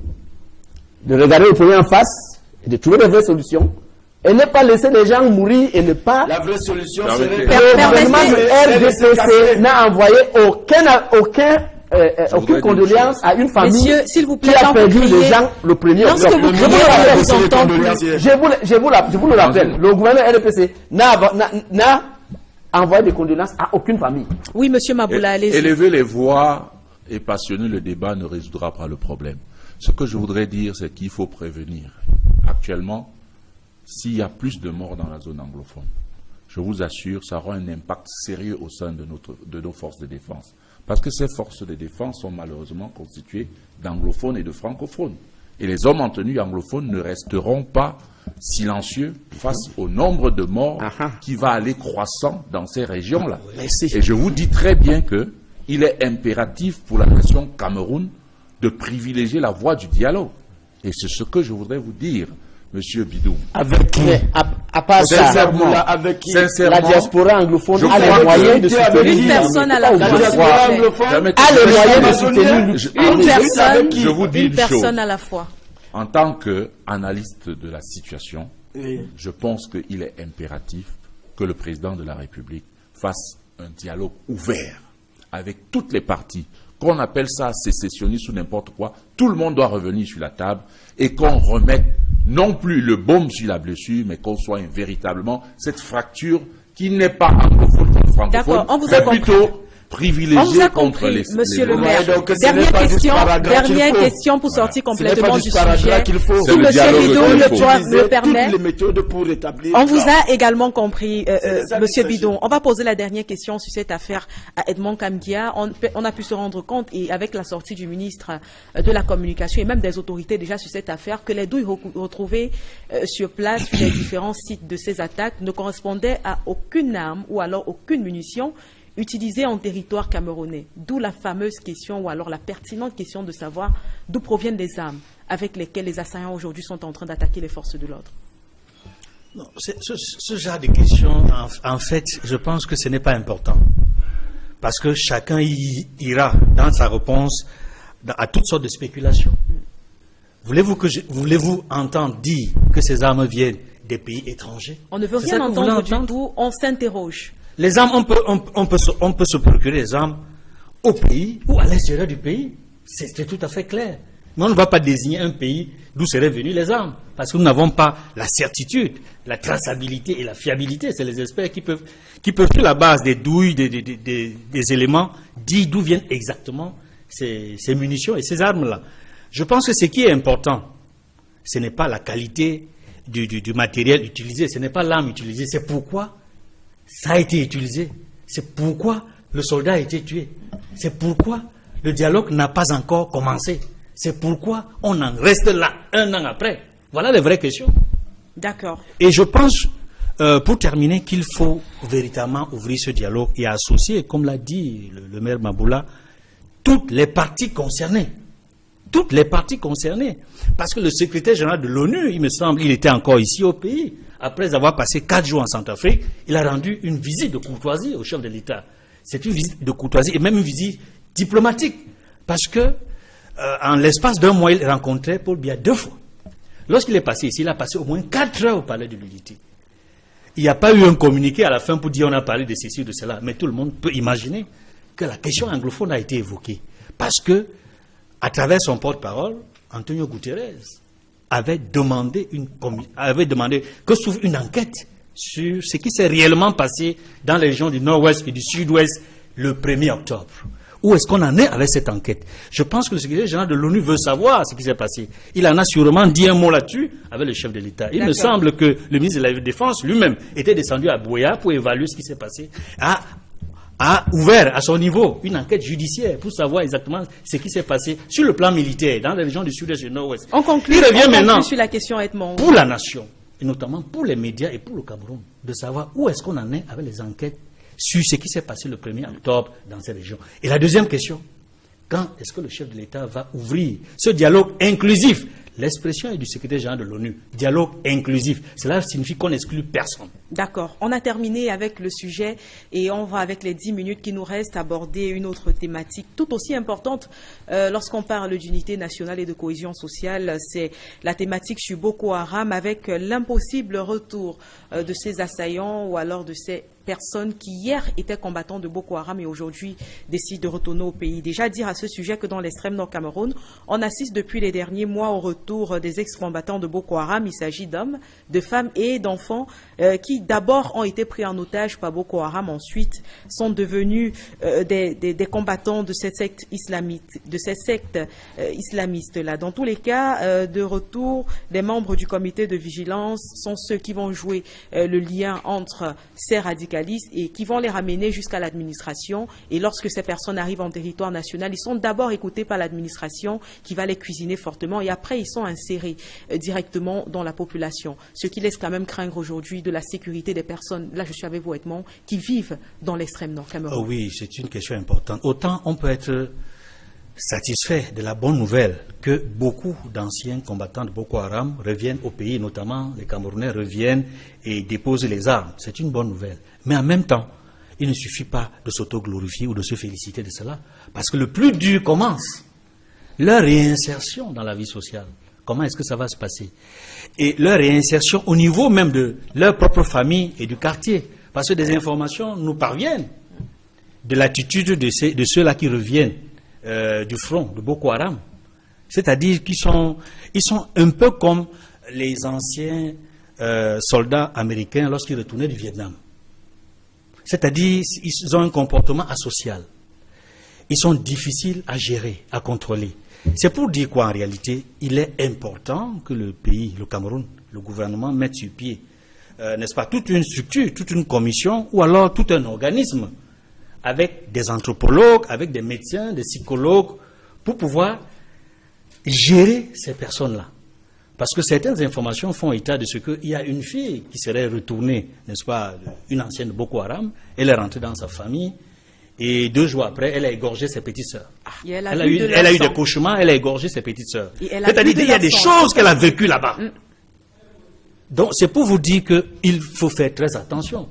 de regarder le problème en face et de trouver des vraies solutions et ne pas laisser les gens mourir et ne pas... La vraie solution serait... Le gouvernement du RDPC n'a envoyé aucune condoléance à une famille. Monsieur, s'il vous plaît, qui a perdu les gens le premier octobre. Je vous le rappelle, le gouvernement RDPC n'a envoyé des condoléances à aucune famille. Oui, monsieur Maboula, allez-y. Élever les voix et passionner le débat ne résoudra pas le problème. Ce que je voudrais dire, c'est qu'il faut prévenir. Actuellement, s'il y a plus de morts dans la zone anglophone, je vous assure, ça aura un impact sérieux au sein de nos forces de défense. Parce que ces forces de défense sont malheureusement constituées d'anglophones et de francophones. Et les hommes en tenue anglophones ne resteront pas silencieux face au nombre de morts qui va aller croissant dans ces régions-là. Et je vous dis très bien qu'il est impératif pour la nation Cameroun de privilégier la voie du dialogue. Et c'est ce que je voudrais vous dire, Monsieur Bidou. Avec qui? À part ça, avec qui? La diaspora anglophone a les moyens de soutenir. Une personne à la fois. La diaspora anglophone a les moyens de soutenir. Je vous dis une personne à la fois. En tant qu'analyste de la situation, je pense qu'il est impératif que le président de la République fasse un dialogue ouvert avec toutes les parties, qu'on appelle ça sécessionniste ou n'importe quoi. Tout le monde doit revenir sur la table et qu'on remette non plus le baume sur la blessure, mais qu'on soigne véritablement cette fracture qui n'est pas anglophone contre francophone, mais plutôt privilégiée contre les... Monsieur le maire. Dernière question pour sortir complètement du sujet. Si monsieur Bidon le permet, on vous a également compris, monsieur Bidon. On va poser la dernière question sur cette affaire à Edmond Kamdia. On a pu se rendre compte, et avec la sortie du ministre de la Communication et même des autorités déjà sur cette affaire, que les douilles retrouvées sur place sur les différents sites de ces attaques ne correspondaient à aucune arme ou alors aucune munition utilisée en territoire camerounais. D'où la fameuse question, ou alors la pertinente question de savoir d'où proviennent les armes avec lesquelles les assaillants aujourd'hui sont en train d'attaquer les forces de l'ordre. Ce genre de questions, en fait, je pense que ce n'est pas important. Parce que chacun ira dans sa réponse à toutes sortes de spéculations. Voulez-vous entendre dire que ces armes viennent des pays étrangers? On ne veut rien entendre du tout, on s'interroge. Les armes, on peut se procurer les armes au pays ou à l'extérieur du pays. C'est tout à fait clair. Mais on ne va pas désigner un pays d'où seraient venues les armes. Parce que nous n'avons pas la certitude, la traçabilité et la fiabilité. C'est les experts qui peuvent sur la base des douilles, des éléments, dire d'où viennent exactement ces munitions et ces armes-là. Je pense que ce qui est important, ce n'est pas la qualité du matériel utilisé, ce n'est pas l'arme utilisée, c'est pourquoi ça a été utilisé, c'est pourquoi le soldat a été tué, c'est pourquoi le dialogue n'a pas encore commencé, c'est pourquoi on en reste là un an après. Voilà les vraies questions. D'accord. Et je pense, pour terminer, qu'il faut véritablement ouvrir ce dialogue et associer, comme l'a dit le maire Maboula, toutes les parties concernées. Toutes les parties concernées. Parce que le secrétaire général de l'ONU, il me semble, il était encore ici au pays. Après avoir passé 4 jours en Centrafrique, il a rendu une visite de courtoisie au chef de l'État. C'est une visite de courtoisie et même une visite diplomatique. Parce que, en l'espace d'un mois, il rencontrait Paul Biya 2 fois. Lorsqu'il est passé ici, il a passé au moins 4 heures au palais de l'Unité. Il n'y a pas eu un communiqué à la fin pour dire on a parlé de ceci ou de cela. Mais tout le monde peut imaginer que la question anglophone a été évoquée. Parce que, à travers son porte-parole, Antonio Guterres avait demandé que s'ouvre une enquête sur ce qui s'est réellement passé dans les régions du nord-ouest et du sud-ouest le 1er octobre. Où est-ce qu'on en est avec cette enquête? Je pense que le secrétaire général de l'ONU veut savoir ce qui s'est passé. Il en a sûrement dit un mot là-dessus avec le chef de l'État. Il me semble que le ministre de la Défense lui-même était descendu à Buea pour évaluer ce qui s'est passé. A ouvert à son niveau une enquête judiciaire pour savoir exactement ce qui s'est passé sur le plan militaire dans les régions du sud-est et du nord-ouest. On conclut maintenant sur la question, Edmond. Pour la nation, et notamment pour les médias et pour le Cameroun, de savoir où est-ce qu'on en est avec les enquêtes sur ce qui s'est passé le 1er octobre dans ces régions. Et la deuxième question, quand est-ce que le chef de l'État va ouvrir ce dialogue inclusif? L'expression est du secrétaire général de l'ONU, dialogue inclusif. Cela signifie qu'on n'exclut personne. D'accord. On a terminé avec le sujet et on va, avec les 10 minutes qui nous restent, aborder une autre thématique tout aussi importante lorsqu'on parle d'unité nationale et de cohésion sociale. C'est la thématique sur Boko Haram avec l'impossible retour de ces assaillants ou alors de ces personnes qui hier étaient combattants de Boko Haram et aujourd'hui décident de retourner au pays. Déjà dire à ce sujet que dans l'extrême nord Cameroun, on assiste depuis les derniers mois au retour des ex-combattants de Boko Haram. Il s'agit d'hommes, de femmes et d'enfants qui d'abord ont été pris en otage par Boko Haram, ensuite sont devenus des combattants de cette secte islamiste, islamistes-là. Dans tous les cas, de retour, des membres du comité de vigilance sont ceux qui vont jouer le lien entre ces radicalistes et qui vont les ramener jusqu'à l'administration. Et lorsque ces personnes arrivent en territoire national, ils sont d'abord écoutés par l'administration qui va les cuisiner fortement et après ils sont insérés directement dans la population. Ce qui laisse quand même craindre aujourd'hui de la sécurité des personnes, là je suis avec vous Edmond, qui vivent dans l'extrême nord Cameroun. Oh oui, c'est une question importante. Autant on peut être satisfait de la bonne nouvelle que beaucoup d'anciens combattants de Boko Haram reviennent au pays, notamment les Camerounais reviennent et déposent les armes. C'est une bonne nouvelle. Mais en même temps, il ne suffit pas de s'auto-glorifier ou de se féliciter de cela. Parce que le plus dur commence. Leur réinsertion dans la vie sociale. Comment est-ce que ça va se passer? Et leur réinsertion au niveau même de leur propre famille et du quartier. Parce que des informations nous parviennent de l'attitude de ceux-là qui reviennent du front de Boko Haram. C'est-à-dire qu'ils sont un peu comme les anciens soldats américains lorsqu'ils retournaient du Vietnam. C'est-à-dire ils ont un comportement asocial. Ils sont difficiles à gérer, à contrôler. C'est pour dire quoi en réalité, il est important que le pays, le Cameroun, le gouvernement mette sur pied, n'est-ce pas, toute une structure, toute une commission ou alors tout un organisme avec des anthropologues, avec des médecins, des psychologues, pour pouvoir gérer ces personnes-là. Parce que certaines informations font état de ce qu'il y a une fille qui serait retournée, n'est-ce pas, une ancienne de Boko Haram, elle est rentrée dans sa famille, et 2 jours après, elle a égorgé ses petites sœurs. Elle a eu des cauchemars, elle a égorgé ses petites sœurs. C'est-à-dire qu'il y a des choses qu'elle a vécues là-bas. Donc c'est pour vous dire qu'il faut faire très attention.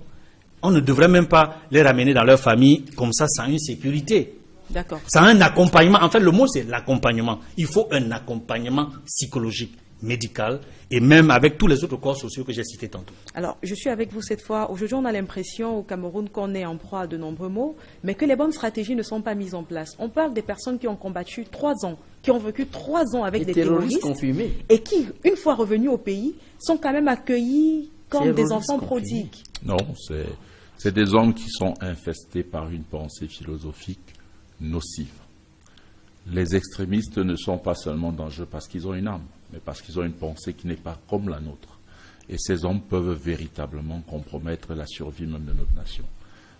On ne devrait même pas les ramener dans leur famille comme ça, sans une sécurité. D'accord. Sans un accompagnement. En fait, le mot, c'est l'accompagnement. Il faut un accompagnement psychologique médical, et même avec tous les autres corps sociaux que j'ai cités tantôt. Alors, je suis avec vous cette fois. Aujourd'hui, on a l'impression au Cameroun qu'on est en proie à de nombreux maux, mais que les bonnes stratégies ne sont pas mises en place. On parle des personnes qui ont combattu 3 ans, qui ont vécu 3 ans avec des terroristes confirmés. Et qui, une fois revenus au pays, sont quand même accueillis comme des enfants prodigues. Non, c'est des hommes qui sont infestés par une pensée philosophique nocive. Les extrémistes ne sont pas seulement dangereux parce qu'ils ont une âme, mais parce qu'ils ont une pensée qui n'est pas comme la nôtre. Et ces hommes peuvent véritablement compromettre la survie même de notre nation.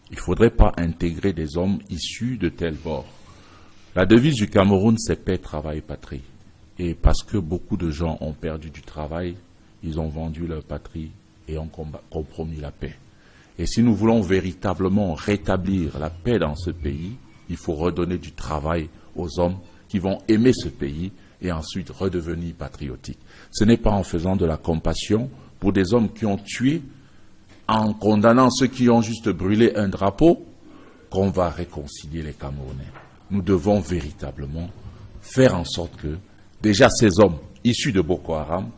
Il ne faudrait pas intégrer des hommes issus de tels bords. La devise du Cameroun, c'est paix, travail, patrie. Et parce que beaucoup de gens ont perdu du travail, ils ont vendu leur patrie et ont compromis la paix. Et si nous voulons véritablement rétablir la paix dans ce pays, il faut redonner du travail aux hommes qui vont aimer ce pays et ensuite redevenir patriotiques. Ce n'est pas en faisant de la compassion pour des hommes qui ont tué, en condamnant ceux qui ont juste brûlé un drapeau, qu'on va réconcilier les Camerounais. Nous devons véritablement faire en sorte que, déjà ces hommes issus de Boko Haram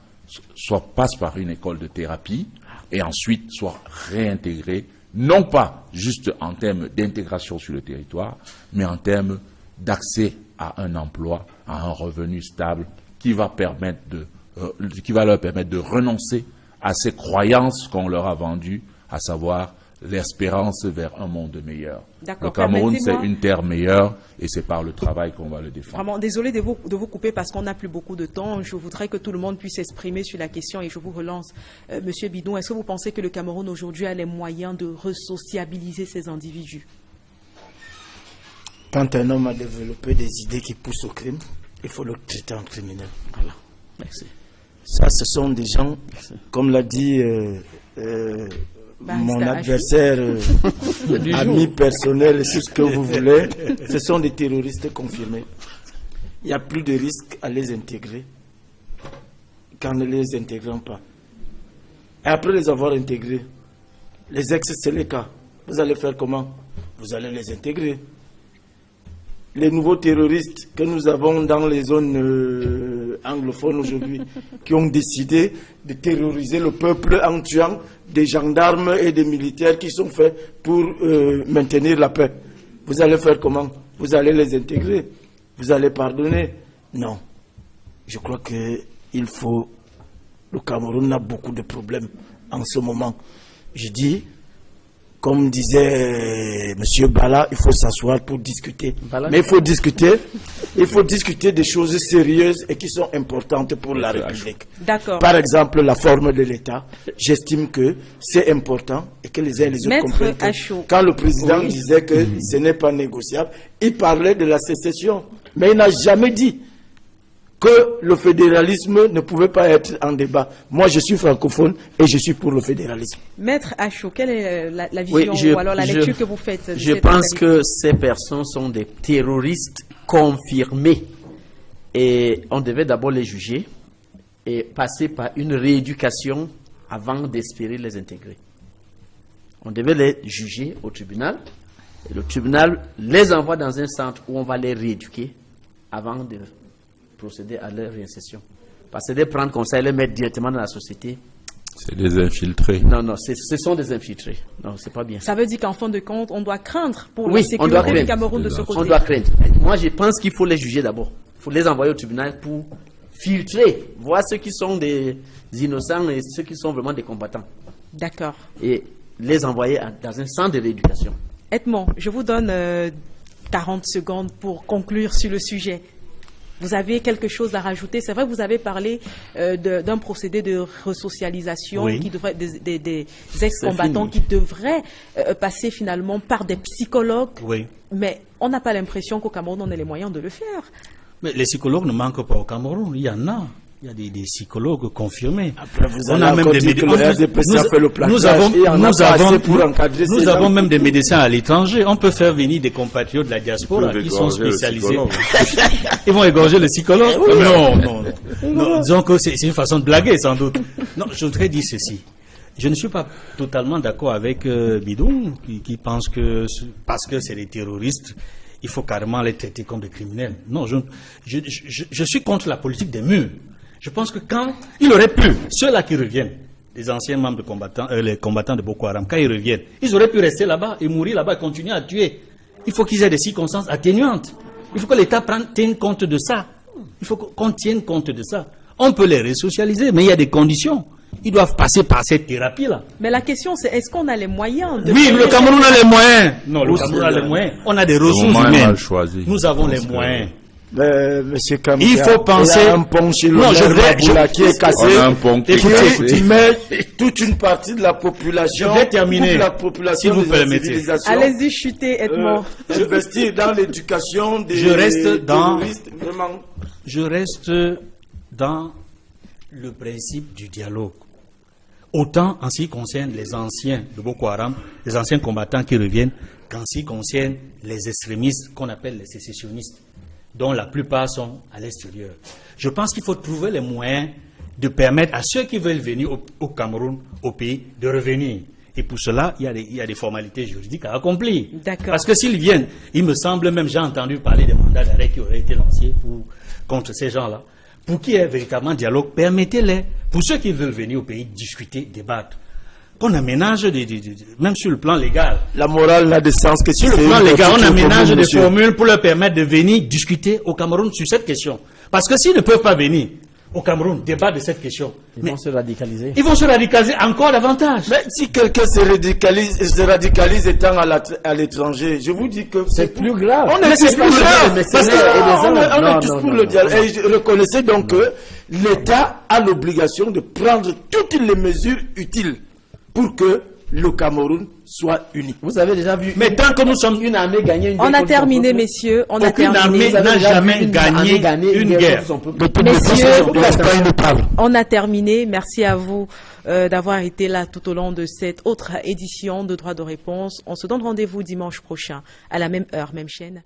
passent par une école de thérapie et ensuite soient réintégrés, non pas juste en termes d'intégration sur le territoire, mais en termes d'accès à un emploi, à un revenu stable qui va leur permettre de renoncer à ces croyances qu'on leur a vendues, à savoir l'espérance vers un monde meilleur. Le Cameroun, c'est une terre meilleure et c'est par le travail qu'on va le défendre. Vraiment, désolé de vous couper parce qu'on n'a plus beaucoup de temps. Je voudrais que tout le monde puisse s'exprimer sur la question et je vous relance. Monsieur Bidon, est-ce que vous pensez que le Cameroun aujourd'hui a les moyens de resociabiliser ces individus? Quand un homme a développé des idées qui poussent au crime, il faut le traiter en criminel. Voilà. Merci. Ça, ce sont des gens, comme l'a dit mon adversaire, ami personnel, c'est ce que vous voulez, ce sont des terroristes confirmés. Il n'y a plus de risque à les intégrer qu'en ne les intégrant pas. Et après les avoir intégrés, les ex-Séléka, vous allez faire comment? Vous allez les intégrer. Les nouveaux terroristes que nous avons dans les zones anglophones aujourd'hui, qui ont décidé de terroriser le peuple en tuant des gendarmes et des militaires qui sont faits pour maintenir la paix. Vous allez faire comment? Vous allez les intégrer? Vous allez pardonner? Non. Je crois qu'il faut... Le Cameroun a beaucoup de problèmes en ce moment. Je dis... Comme disait M. Bala, il faut s'asseoir pour discuter. Mais il faut discuter des choses sérieuses et qui sont importantes pour la République. D'accord. Par exemple, la forme de l'État. J'estime que c'est important et que les uns et les autres comprennent que quand le président disait que ce n'est pas négociable, il parlait de la sécession. Mais il n'a jamais dit que le fédéralisme ne pouvait pas être en débat. Moi, je suis francophone et je suis pour le fédéralisme. Maître Achou, quelle est la vision ou alors la lecture que vous faites? Je pense que ces personnes sont des terroristes confirmés. Et on devait d'abord les juger et passer par une rééducation avant d'espérer les intégrer. On devait les juger au tribunal. Et le tribunal les envoie dans un centre où on va les rééduquer avant de procéder à leur réinsertion. Parce que de prendre comme ça et les mettre directement dans la société. C'est des infiltrés. Non, ce sont des infiltrés. Non, c'est pas bien. Ça veut dire qu'en fin de compte, on doit craindre pour la sécurité du Cameroun de ce côté. On doit craindre. Moi, je pense qu'il faut les juger d'abord. Il faut les envoyer au tribunal pour filtrer, voir ceux qui sont des innocents et ceux qui sont vraiment des combattants. D'accord. Et les envoyer dans un centre de rééducation. Edmond, je vous donne 40 secondes pour conclure sur le sujet. Vous avez quelque chose à rajouter? C'est vrai que vous avez parlé d'un procédé de resocialisation qui devrait des ex-combattants qui devraient passer finalement par des psychologues. Oui. Mais on n'a pas l'impression qu'au Cameroun, on ait les moyens de le faire. Mais les psychologues ne manquent pas au Cameroun. Il y en a. Il y a des psychologues confirmés. Après, on a même des nous avons même des médecins à l'étranger. On peut faire venir des compatriotes de la diaspora qui sont spécialisés. Ils vont égorger le psychologue? Non. Disons que c'est une façon de blaguer, sans doute. Non, je voudrais dire ceci. Je ne suis pas totalement d'accord avec Bidon, qui pense que parce que c'est des terroristes, il faut carrément les traiter comme des criminels. Non, je suis contre la politique des murs. Je pense que quand il aurait pu, ceux-là qui reviennent, les anciens membres combattants, les combattants de Boko Haram, quand ils reviennent, ils auraient pu rester là-bas et mourir là-bas et continuer à tuer. Il faut qu'ils aient des circonstances atténuantes. Il faut que l'État tienne compte de ça. Il faut qu'on tienne compte de ça. On peut les resocialiser, mais il y a des conditions. Ils doivent passer par cette thérapie-là. Mais la question, c'est est-ce qu'on a les moyens de... Oui, le Cameroun a les moyens. Non, le Cameroun a les moyens. On a des ressources humaines. Nous avons les moyens. Monsieur Kamia, il faut penser. Il y a un pont chez non, qui est cassé. Un pont qui tu mets toute une partie de la population. Je vais terminer. La population, si vous permettez. Allez-y, chutez, Edmond. Investir dans l'éducation des terroristes. Je reste dans le principe du dialogue. Autant en ce qui concerne les anciens de Boko Haram, les anciens combattants qui reviennent, qu'en ce qui concerne les extrémistes qu'on appelle les sécessionnistes, dont la plupart sont à l'extérieur. Je pense qu'il faut trouver les moyens de permettre à ceux qui veulent venir au Cameroun, au pays, de revenir. Et pour cela, il y a des formalités juridiques à accomplir. Parce que s'ils viennent, il me semble même, j'ai entendu parler des mandats d'arrêt qui auraient été lancés contre ces gens-là. Pour qu'il y ait véritablement dialogue, permettez-les, pour ceux qui veulent venir au pays, discuter, débattre. Qu'on aménage, même sur le plan légal. La morale n'a de sens que sur le plan légal, on aménage des formules pour leur permettre de venir discuter au Cameroun sur cette question. Parce que s'ils ne peuvent pas venir au Cameroun débattre de cette question, ils vont se radicaliser. Ils vont se radicaliser encore davantage. Mais si quelqu'un se radicalise étant à l'étranger, je vous dis que c'est plus grave. On est plus grave. Parce qu'on est tous pour le dialogue. Et je reconnaissais donc que l'État a l'obligation de prendre toutes les mesures utiles pour que le Cameroun soit uni. Vous avez déjà vu. Mais tant que nous sommes une armée gagnée, on a terminé, messieurs. Aucune armée n'a jamais gagné une guerre. Messieurs, on a terminé. Merci à vous d'avoir été là tout au long de cette autre édition de Droit de réponse. On se donne rendez-vous dimanche prochain à la même heure, même chaîne.